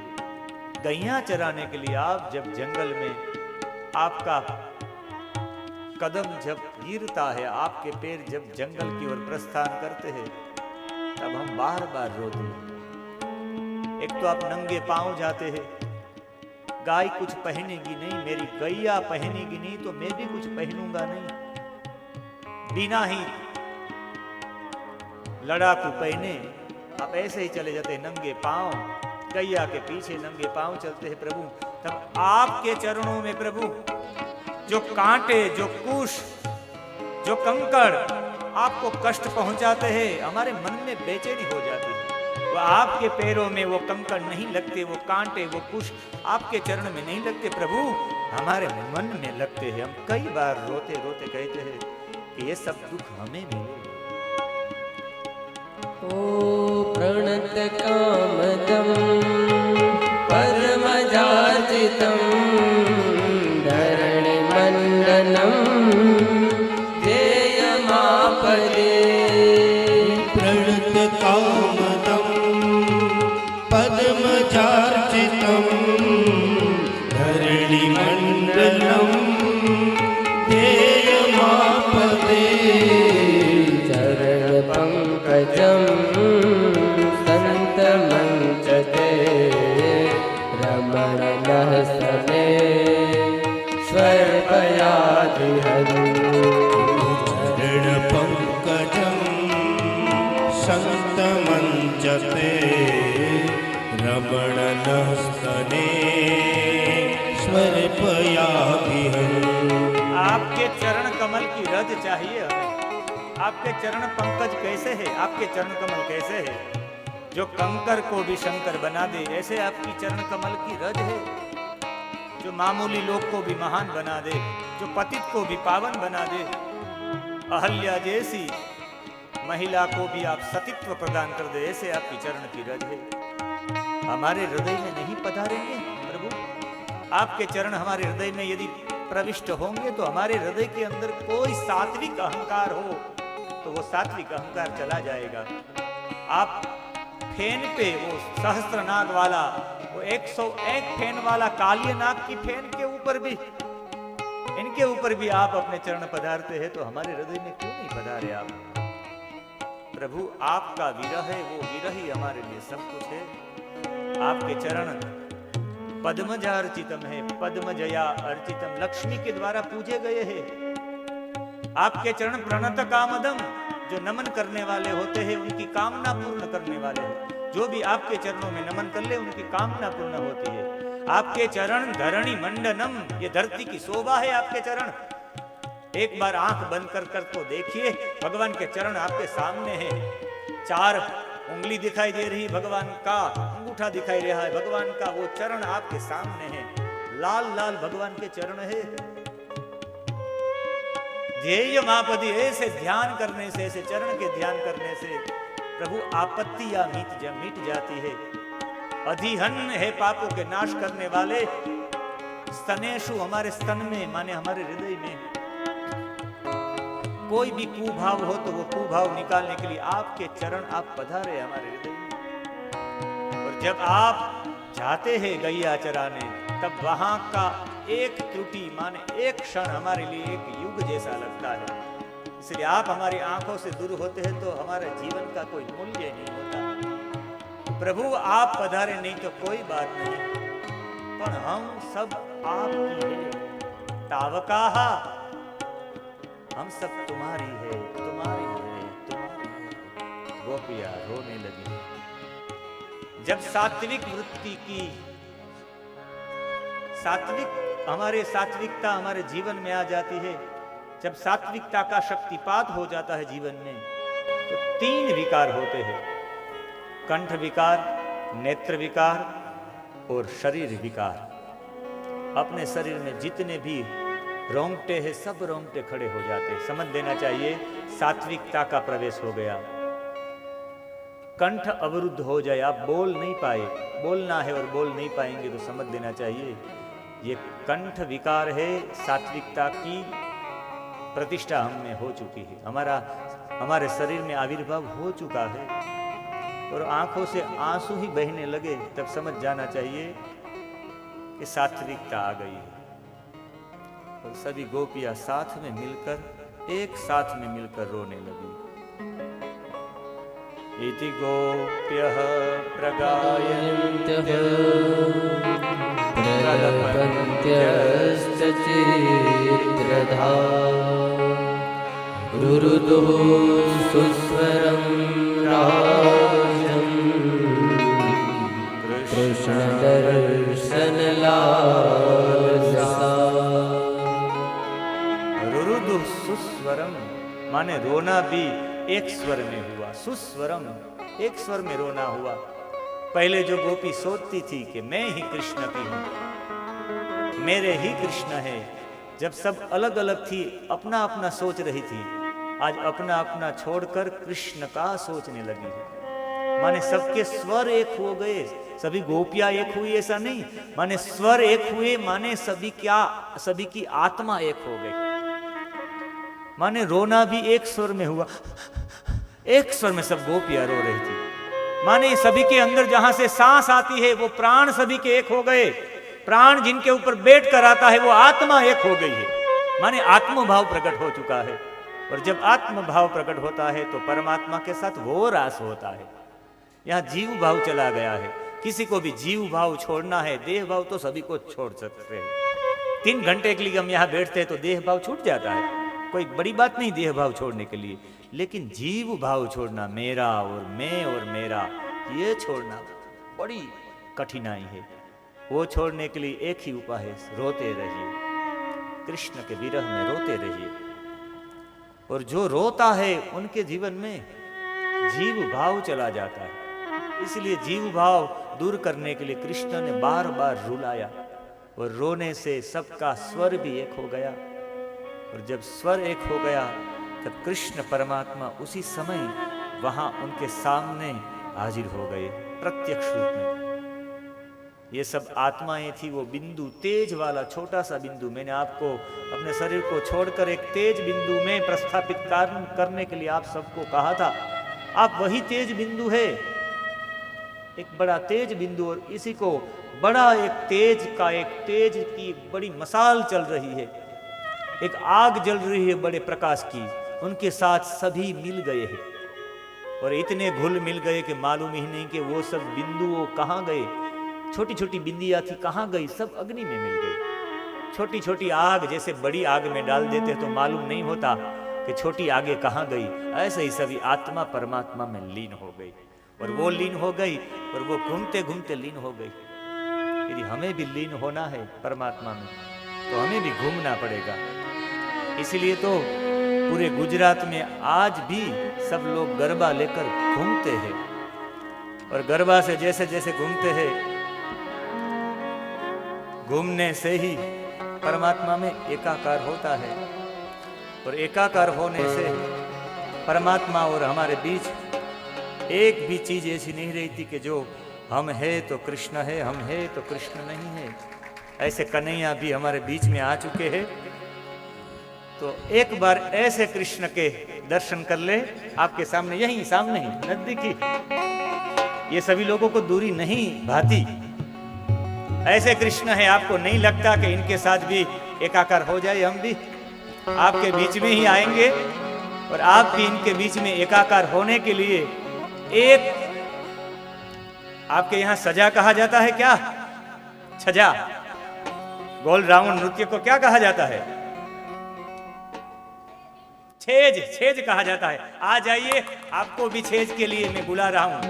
गैया चराने के लिए आप जब जंगल में आपका कदम जब गिरता है, आपके पैर जब जंगल की ओर प्रस्थान करते हैं, तब हम बार बार रोते हैं। एक तो आप नंगे पांव जाते हैं, गाय कुछ पहनेगी नहीं, मेरी गैया पहनेगी नहीं तो मैं भी कुछ पहनूंगा नहीं। बिना ही लड़ाकू पहने आप ऐसे ही चले जाते हैं नंगे पांव, गैया के पीछे नंगे पांव चलते हैं प्रभु। तब आपके चरणों में प्रभु जो कांटे, जो कुश, जो कंकड़ आपको कष्ट पहुंचाते हैं, हमारे मन में बेचैनी हो जाती है। वो आपके पैरों में वो कंकड़ नहीं लगते, वो कांटे, वो कुश आपके चरण में नहीं लगते प्रभु, हमारे मन में लगते हैं। हम कई बार रोते रोते कहते हैं कि ये सब दुख हमें मिले।
ओ प्रणत कामदं पद्मजार्चितं धरणिमण्डनं ध्येयमापदे।
प्रणत कामदं पद्मजार्चितं धरणिमण्डलं ध्येयमापदे।
चरणपङ्कजं सन्तमञ्चते रमणनहसने स्वर्पयादिहन्।
चरणपङ्कजं सन्तमञ्चते रमणनस्तने स्वर्पयादिहन्।
आपके चरण कमल की रज चाहिए हमें। आपके चरण पंकज कैसे है, आपके चरण कमल कैसे है, जो कंकर को भी शंकर बना दे, ऐसे आपकी चरण कमल की रज है। जो मामूली लोग को भी महान बना दे, जो पतित को भी पावन बना दे। अहल्या जैसी महिला को भी आप सतीत्व प्रदान कर दे, ऐसे आपकी चरण की रज है। हमारे हृदय में नहीं पधारेंगे प्रभु, आपके चरण हमारे हृदय में यदि प्रविष्ट होंगे तो हमारे हृदय के अंदर कोई सात्विक अहंकार हो तो वो सात्विक अहंकार चला जाएगा। आप फेन पे वो सहस्त्रनाग वाला, वो 101 फेन वाला कालिय नाग की फेन के ऊपर भी, इनके ऊपर भी आप अपने चरण पधारते हैं, तो हमारे हृदय में क्यों नहीं पधारे आप? प्रभु आपका विरह है, वो विरह ही हमारे लिए सब कुछ है। आपके चरण पद्मजा अर्चितम है, पद्मजया अर्चितम, लक्ष्मी के द्वारा पूजे गए हैं। आपके चरण प्रणत कामदम, जो नमन करने वाले होते हैं उनकी कामना पूर्ण करने वाले हैं। जो भी आपके चरणों में नमन कर ले उनकी कामना पूर्ण होती है। आपके चरण धरणी मंडनम, ये धरती की शोभा है आपके चरण। एक बार आंख बंद कर तो देखिए, भगवान के चरण आपके सामने हैं। 4 उंगली दिखाई दे रही भगवान का, अंगूठा दिखाई रहा है भगवान का, वो चरण आपके सामने है। लाल लाल भगवान के चरण है। ध्येय मापदी, ऐसे ध्यान करने से, ऐसे चरण के ध्यान करने से प्रभु आपत्तियां मिट जाती है। अधिहन है पापों के नाश करने वाले। स्तनेषु, हमारे स्तन में माने हमारे हृदय में कोई भी कुभाव हो तो वो कुभाव निकालने के लिए आपके चरण आप पधारे हमारे हृदय में। और जब आप जाते हैं गैया चराने, तब वहां का एक त्रुटि माने एक क्षण हमारे लिए एक युग जैसा लगता है। इसलिए आप हमारी आंखों से दूर होते हैं तो हमारे जीवन का कोई मूल्य नहीं होता। प्रभु आप पधारे नहीं तो कोई बात नहीं, पर हम सब आपकी है। तावकाहा, हम सब तुम्हारी है, तुम्हारी है, तुम्हारी है। गोपियां रोने लगी। जब सात्विक वृत्ति की, हमारे सात्विकता हमारे जीवन में आ जाती है, जब सात्विकता का शक्तिपात हो जाता है जीवन में, तो 3 विकार होते हैं। कंठ विकार, नेत्र विकार और शरीर विकार। अपने शरीर में जितने भी रोंगटे हैं, सब रोंगटे खड़े हो जाते हैं। समझ लेना चाहिए सात्विकता का प्रवेश हो गया। कंठ अवरुद्ध हो जाए, आप बोल नहीं पाए, बोलना है और बोल नहीं पाएंगे तो समझ लेना चाहिए ये कंठ विकार है। सात्विकता की प्रतिष्ठा हम में हो चुकी है, हमारे शरीर में आविर्भाव हो चुका है और आंखों से आंसू ही बहने लगे, तब समझ जाना चाहिए कि सात्विकता आ गई है। और सभी गोपियां साथ में मिलकर, एक साथ में मिलकर रोने लगी। इति गोप्यः प्रगायन्तः
प्रलपन्त्यश्चचित्रधा रुरुदुः सुस्वरं राजम् कृष्णदर्शनलालसा।
रुरुदुः सुस्वरम माने रोना भी एक स्वर में हुआ। सुस्वरम, एक स्वर में रोना हुआ। पहले जो गोपी सोचती थी कि मैं ही कृष्ण की हूं, मेरे ही कृष्ण है, जब सब अलग अलग थी, अपना अपना सोच रही थी, आज अपना अपना छोड़कर कृष्ण का सोचने लगी है। माने सबके स्वर एक हो गए, सभी गोपियां एक हुई ऐसा नहीं, माने स्वर एक हुए, माने सभी की आत्मा एक हो गई। माने रोना भी एक स्वर में हुआ, एक स्वर में सब गोपियां रो रही थी। माने सभी के अंदर जहां से सांस आती है वो प्राण सभी के एक हो गए। प्राण जिनके ऊपर बैठ कर आता है वो आत्मा एक हो गई है। माने आत्मभाव प्रकट हो चुका है। और जब आत्मभाव प्रकट होता है तो परमात्मा के साथ वो रास होता है। यहाँ जीव भाव चला गया है। किसी को भी जीव भाव छोड़ना है, देह भाव तो सभी को छोड़ सकते हैं। 3 घंटे के लिए हम यहाँ बैठते हैं तो देह भाव छूट जाता है, कोई बड़ी बात नहीं देह भाव छोड़ने के लिए। लेकिन जीव भाव छोड़ना, मेरा और मैं और मेरा, ये छोड़ना बड़ी कठिनाई है। वो छोड़ने के लिए एक ही उपाय है, रोते रहिए, कृष्ण के विरह में रोते रहिए। और जो रोता है उनके जीवन में जीव भाव चला जाता है। इसलिए जीव भाव दूर करने के लिए कृष्ण ने बार बार रुलाया और रोने से सबका स्वर भी एक हो गया। और जब स्वर एक हो गया तब कृष्ण परमात्मा उसी समय वहां उनके सामने हाजिर हो गए प्रत्यक्ष रूप में। ये सब आत्माएं थी, वो बिंदु, तेज वाला छोटा सा बिंदु। मैंने आपको अपने शरीर को छोड़कर एक तेज बिंदु में प्रस्थापित करने के लिए आप सबको कहा था। आप वही तेज बिंदु है। एक बड़ा तेज बिंदु, और इसी को बड़ा एक तेज की एक बड़ी मसाल चल रही है, एक आग जल रही है बड़े प्रकाश की, उनके साथ सभी मिल गए हैं और इतने घुल मिल गए कि मालूम ही नहीं कि वो सब बिंदु वो कहाँ गए। छोटी छोटी बिंदियाँ थी, कहाँ गई, सब अग्नि में मिल गई। छोटी छोटी आग जैसे बड़ी आग में डाल देते तो मालूम नहीं होता कि छोटी आगे कहाँ गई, ऐसे ही सभी आत्मा परमात्मा में लीन हो गई, और वो लीन हो गई और वो घूमते घूमते लीन हो गई। यदि हमें भी लीन होना है परमात्मा में तो हमें भी घूमना पड़ेगा। इसलिए तो पूरे गुजरात में आज भी सब लोग गरबा लेकर घूमते हैं, और गरबा से जैसे जैसे घूमते हैं, घूमने से ही परमात्मा में एकाकार होता है, और एकाकार होने से परमात्मा और हमारे बीच एक भी चीज ऐसी नहीं रहती कि जो हम है तो कृष्ण है, हम है तो कृष्ण नहीं है। ऐसे कन्हैया भी हमारे बीच में आ चुके हैं। तो एक बार ऐसे कृष्ण के दर्शन कर ले, आपके सामने, यहीं सामने ही नजदीकी, ये सभी लोगों को दूरी नहीं भाती। ऐसे कृष्ण है, आपको नहीं लगता कि इनके साथ भी एकाकार हो जाए। हम भी आपके बीच में ही आएंगे और आप भी इनके बीच में एकाकार होने के लिए एक, आपके यहां सजा कहा जाता है क्या? छजा, गोल रावण नृत्य को क्या कहा जाता है? छेज, छेज कहा जाता है। आ जाइए, आपको भी छेज के लिए मैं बुला रहा हूं।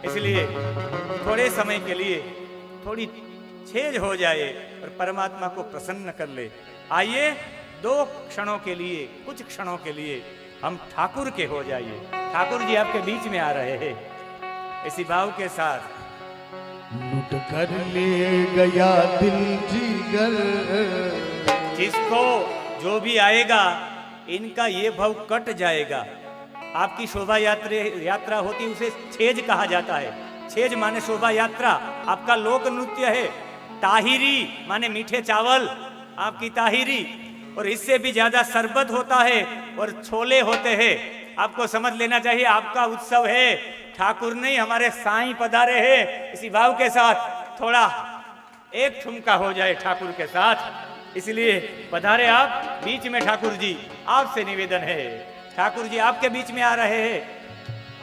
इसलिए थोड़े समय के लिए थोड़ी छेज हो जाए और परमात्मा को प्रसन्न कर ले। आइए, 2 क्षणों के लिए, कुछ क्षणों के लिए हम ठाकुर के हो जाइए। ठाकुर जी आपके बीच में आ रहे हैं, इसी भाव के साथ।
लूट कर ले गया दिल जिगर,
जिसको जो भी आएगा इनका ये भाव कट जाएगा। आपकी शोभा यात्रा होती, उसे छेज कहा जाता है। छेज माने शोभा यात्रा, आपका लोक नृत्य है। ताहिरी माने मीठे चावल, आपकी ताहिरी, और इससे भी ज्यादा शरबत होता है और छोले होते हैं। आपको समझ लेना चाहिए, आपका उत्सव है। ठाकुर नहीं, हमारे साईं पधारे हैं। इसी भाव के साथ थोड़ा एक ठुमका हो जाए ठाकुर के साथ। इसलिए पधारे आप बीच में ठाकुर जी, आपसे निवेदन है। ठाकुर जी आपके बीच में आ रहे हैं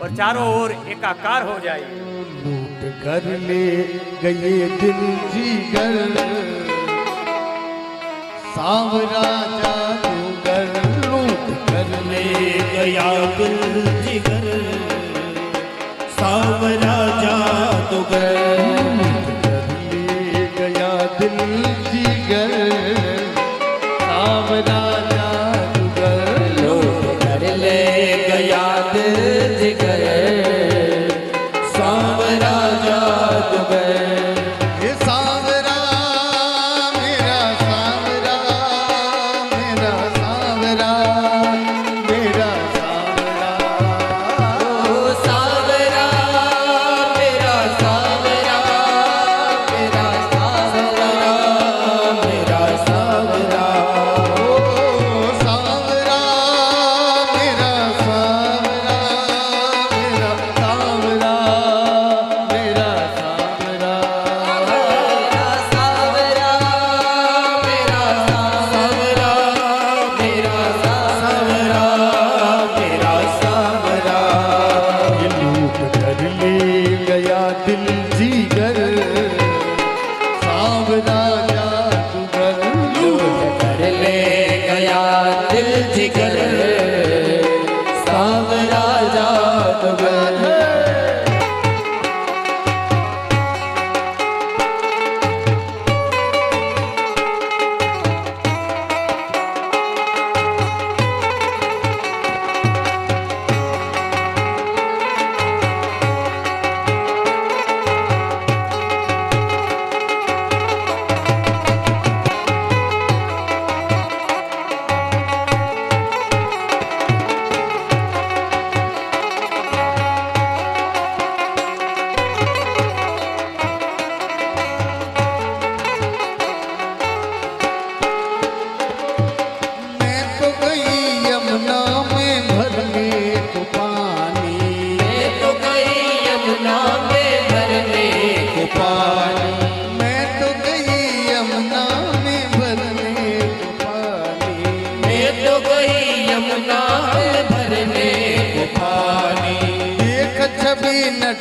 और चारों ओर एकाकार हो जाइए।
लूट कर ले गए दिल जिगर, सांवरा जादूगर। लूट कर ले गया दिल जिगर, सांवरा जादूगर। लूट कर ले गया दिल जिगर, सांवरा जादूगर।
लूट कर ले गया दिल जिगर,
सांवरा जादूगर।
ये सांवरा मेरा सांवरा, मेरा सांवरा, मेरा सांवरा।
ओ सांवरा मेरा सांवरा, मेरा सांवरा,
मेरा सांवरा।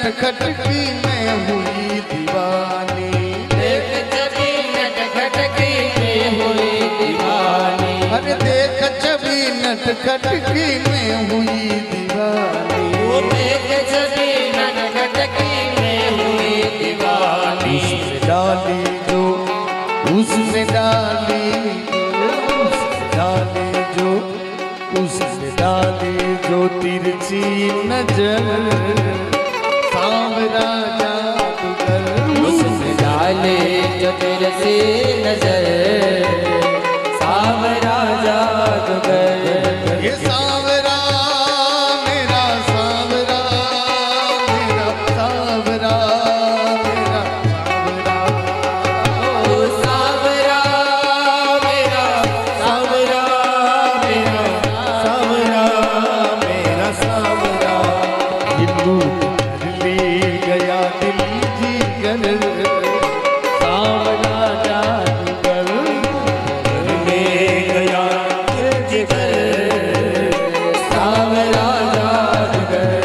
नटखट की मैं हुई दीवानी।
देख छवि नटखट की मैं हुई दीवानी।
अरे देख छवि नटखट की मैं हुई दीवानी।
वो देख छवि नटखट की मैं हुई दीवानी।
उसने डाली जो उसने डाली जो उसने डाली जो तिरछी नजर सांवरा जादूगर।
उसने डाले जो तेरे से नजर सावरा जादूगर।
ये सांवरा मेरा सांवरा मेरा सांवरा मेरा सांवरा।
ओ सावरा मेरा सावरा मेरा सावरा मेरा सावरा।
दिल्लू कर ले गया दिल जीगर सांवरा जादूगर।
ले गया दिल जिगर सावरा जादूगर।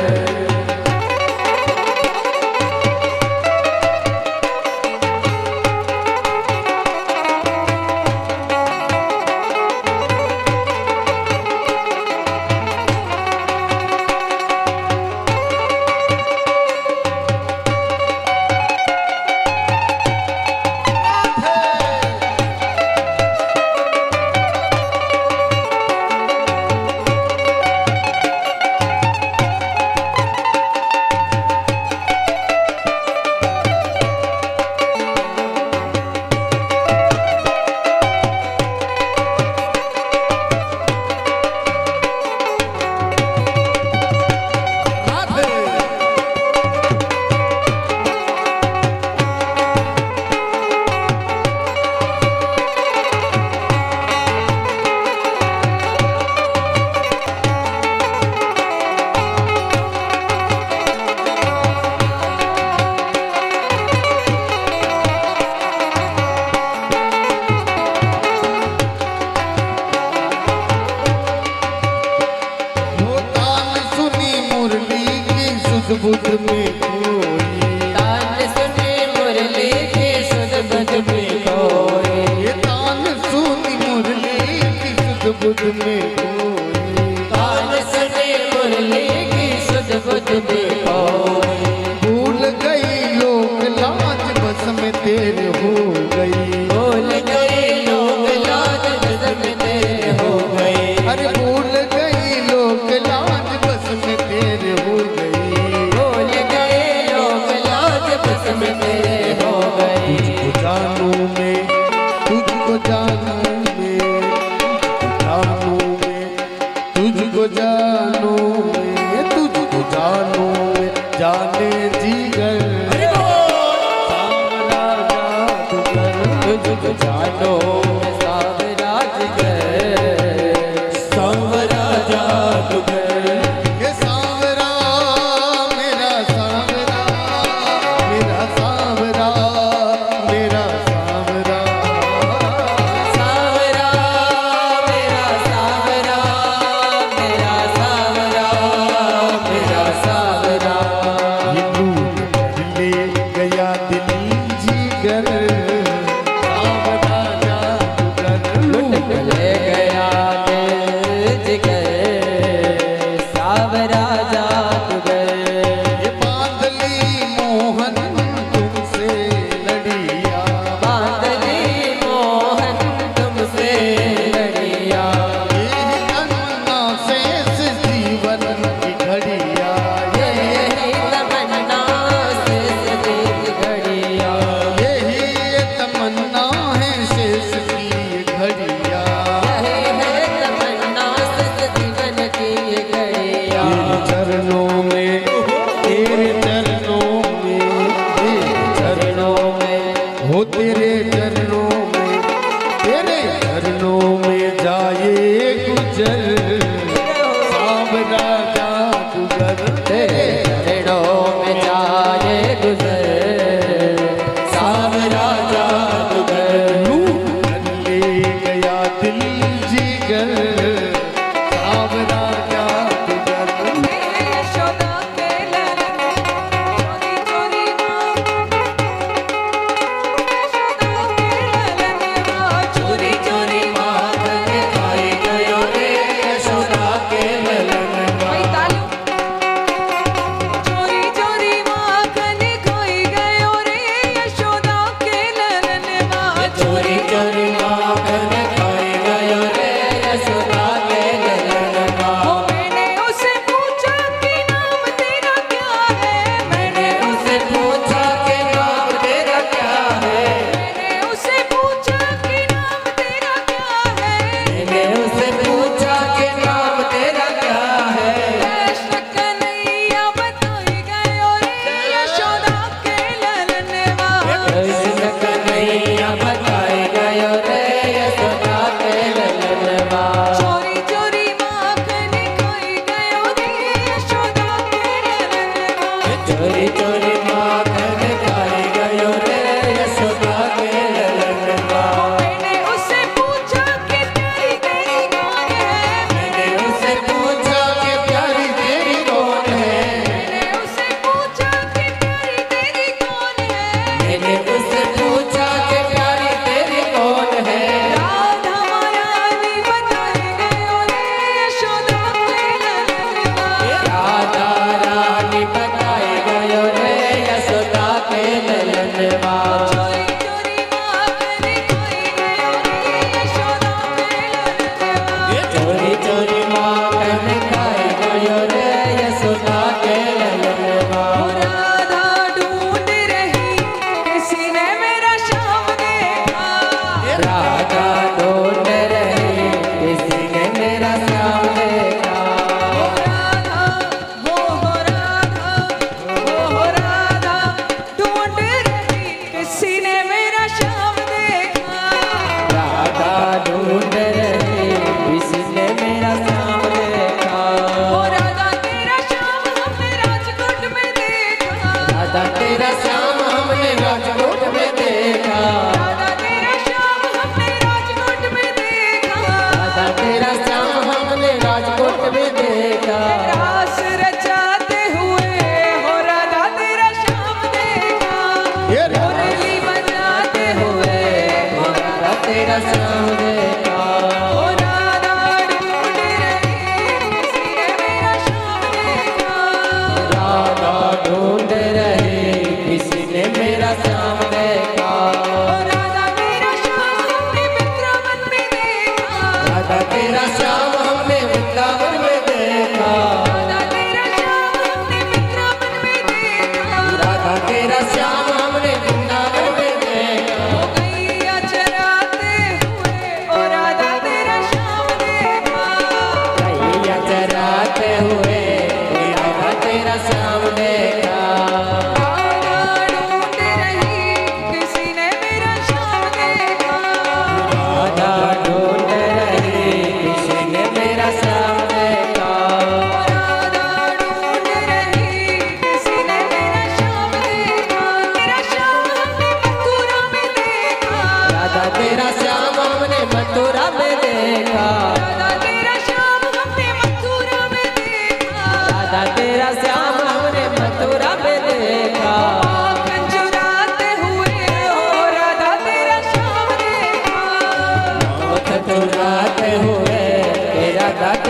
वो तान सुनी मुरली की सुध बुध में कोई।
तान सुने मुरली के सुध बुध में कोई।
ये तान सुनी मुरली की सुध बुध में कोई।
तान सुने मुरली की सुध बुध में कोई।
भूल गई लोक लाज बस में तेरे हो गई।
भूल गए लोग लाज बस में तेरे हो गए।
अरे भूल गई लोक लाज बस में तेरे हो गई।
भूल गए लोग लाज बस में तेरे हो गए।
तुझको जानू मैं तुझको जानू मैं जानू मैं तुझको जानू मैं तुझको जानू मैं जाने जीगर सांवरा जादूगर।
तुझको जानो सावरा जिगर सावरा जादूगर।
ये सांवरा मेरा सांवरा मेरा सांवरा मेरा सांवरा।
सावरा मेरा सावरा मेरा सावरा मेरा सावरा।
ये लूट ले गया दिल जीगर सांवरा जादूगर।
लुट ले गया दिल जिगर सावरा जादूगर।
ये बांध ली मोहन तुमसे लड़िया।
बांधली मोहन तुमसे लड़िया।
यही तमन्ना शेष जीवन की घड़िया।
यही तमन्ना शेष की घड़िया।
यही तमन्ना है शेष की घड़िया।
यही है तमन्ना शेष जीवन की घड़िया।
तेरे चरणों में तेरे चरणों में तेरे चरणों में हो तेरे चरणों में तेरे चरणों में जाए गुजर सांवरा जादूगर।
तेरे चरणों में जाए गुजर सावरा जादूगर।
लूट कर ले गया दिल जीगर सांवरा जादूगर।
यशोदा के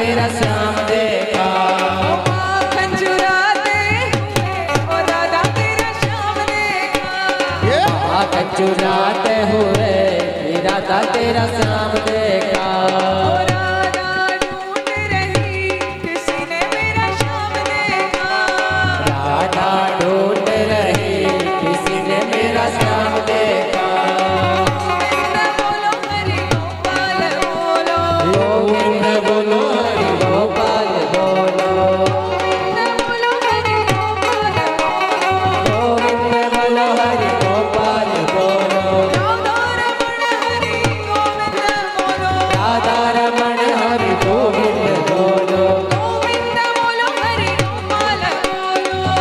तेरा श्याम देखा
माखन चुराते हुए ओ राधा तेरा श्याम देखा
माखन चुराते हुए राधा तेरा श्याम देखा
ओ राधा ढूंढ रही किसी ने मेरा श्याम देखा
राधा ढूंढ रही किसी ने मेरा श्याम देखा
बोलो हरि गोपाल बोलो
गोविंद बोलो हरि गोपाल बोलो
बोलो हरि गोपाल बोलो
गोविंद बोलो हरि गोपाल बोलो
राधा रमण हरि गोविंद बोलो
राधा रमण हरि गोविंद बोलो
गोविंद बोलो हरि गोपाल बोलो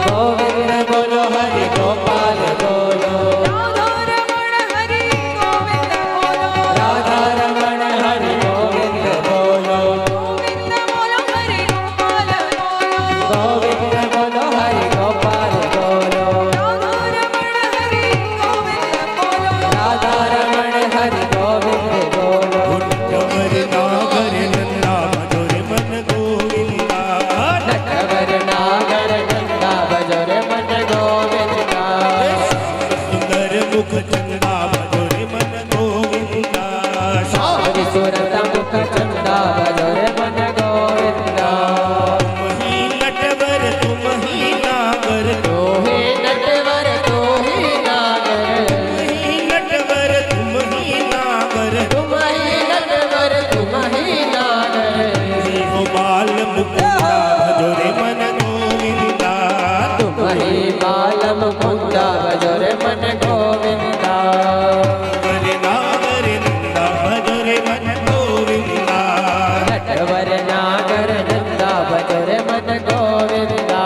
गोविंद बोलो हरि गोपाल बोलो
राधा रमण हरि गोविंद बोलो
राधा रमण हरि गोविंद बोलो
गोविंद बोलो हरि गोपाल बोलो
राधा रमण हरि गोपाल बोलो
नटवर नागर नंदा मधुर मन गोविंदा
नटवर नागर नंदा बजोरे मन गोविंदा
सुंदर मुख चंदा मधुर मन गोविंदा
सावरी सुरत मुख चंदा बजोरे मन गोविंदा
तुम ही नटवर तुम ही नागर
तू ही नटवर तू ही नागर
तुम ही नटवर तुम ही नागर
तुम ही नटवर तुम ही नागर
हो बाल मुकुंदा भजोरे मन गोविंदा
तुम ही बाल मुकुंदा बजोरे मन गोविंदा
नटवर नागर नंदा भजोरे मन गोविंदा
नटवर नागर नंदा बजोरे मन गोविंदा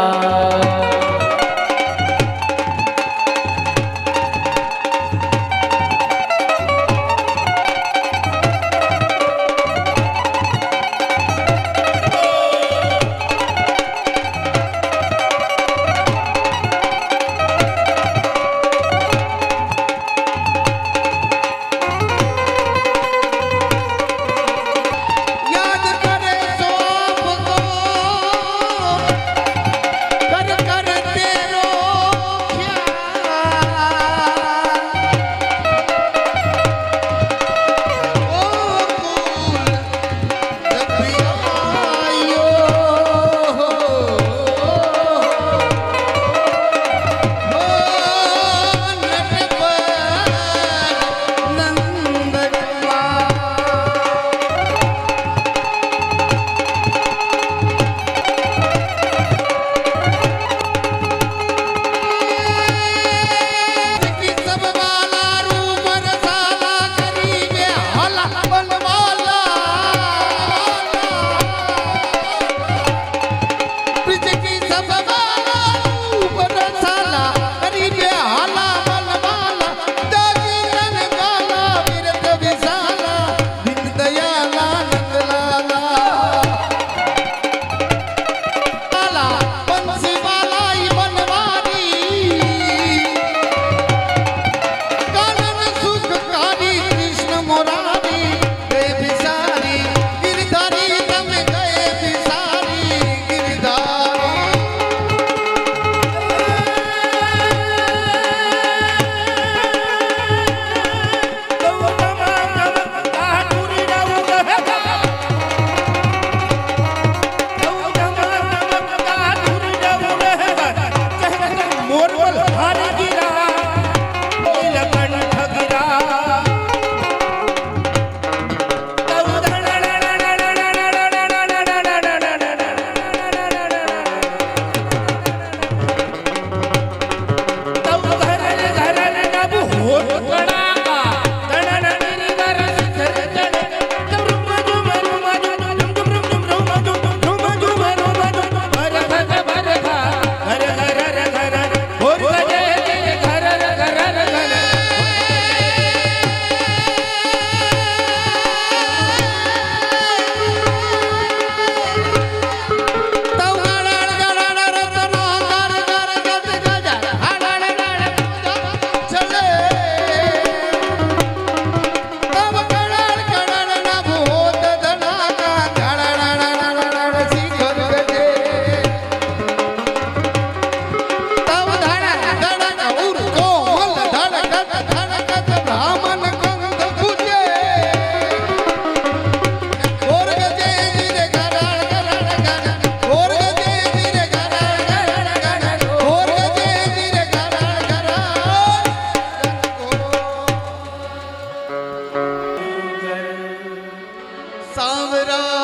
बाबरा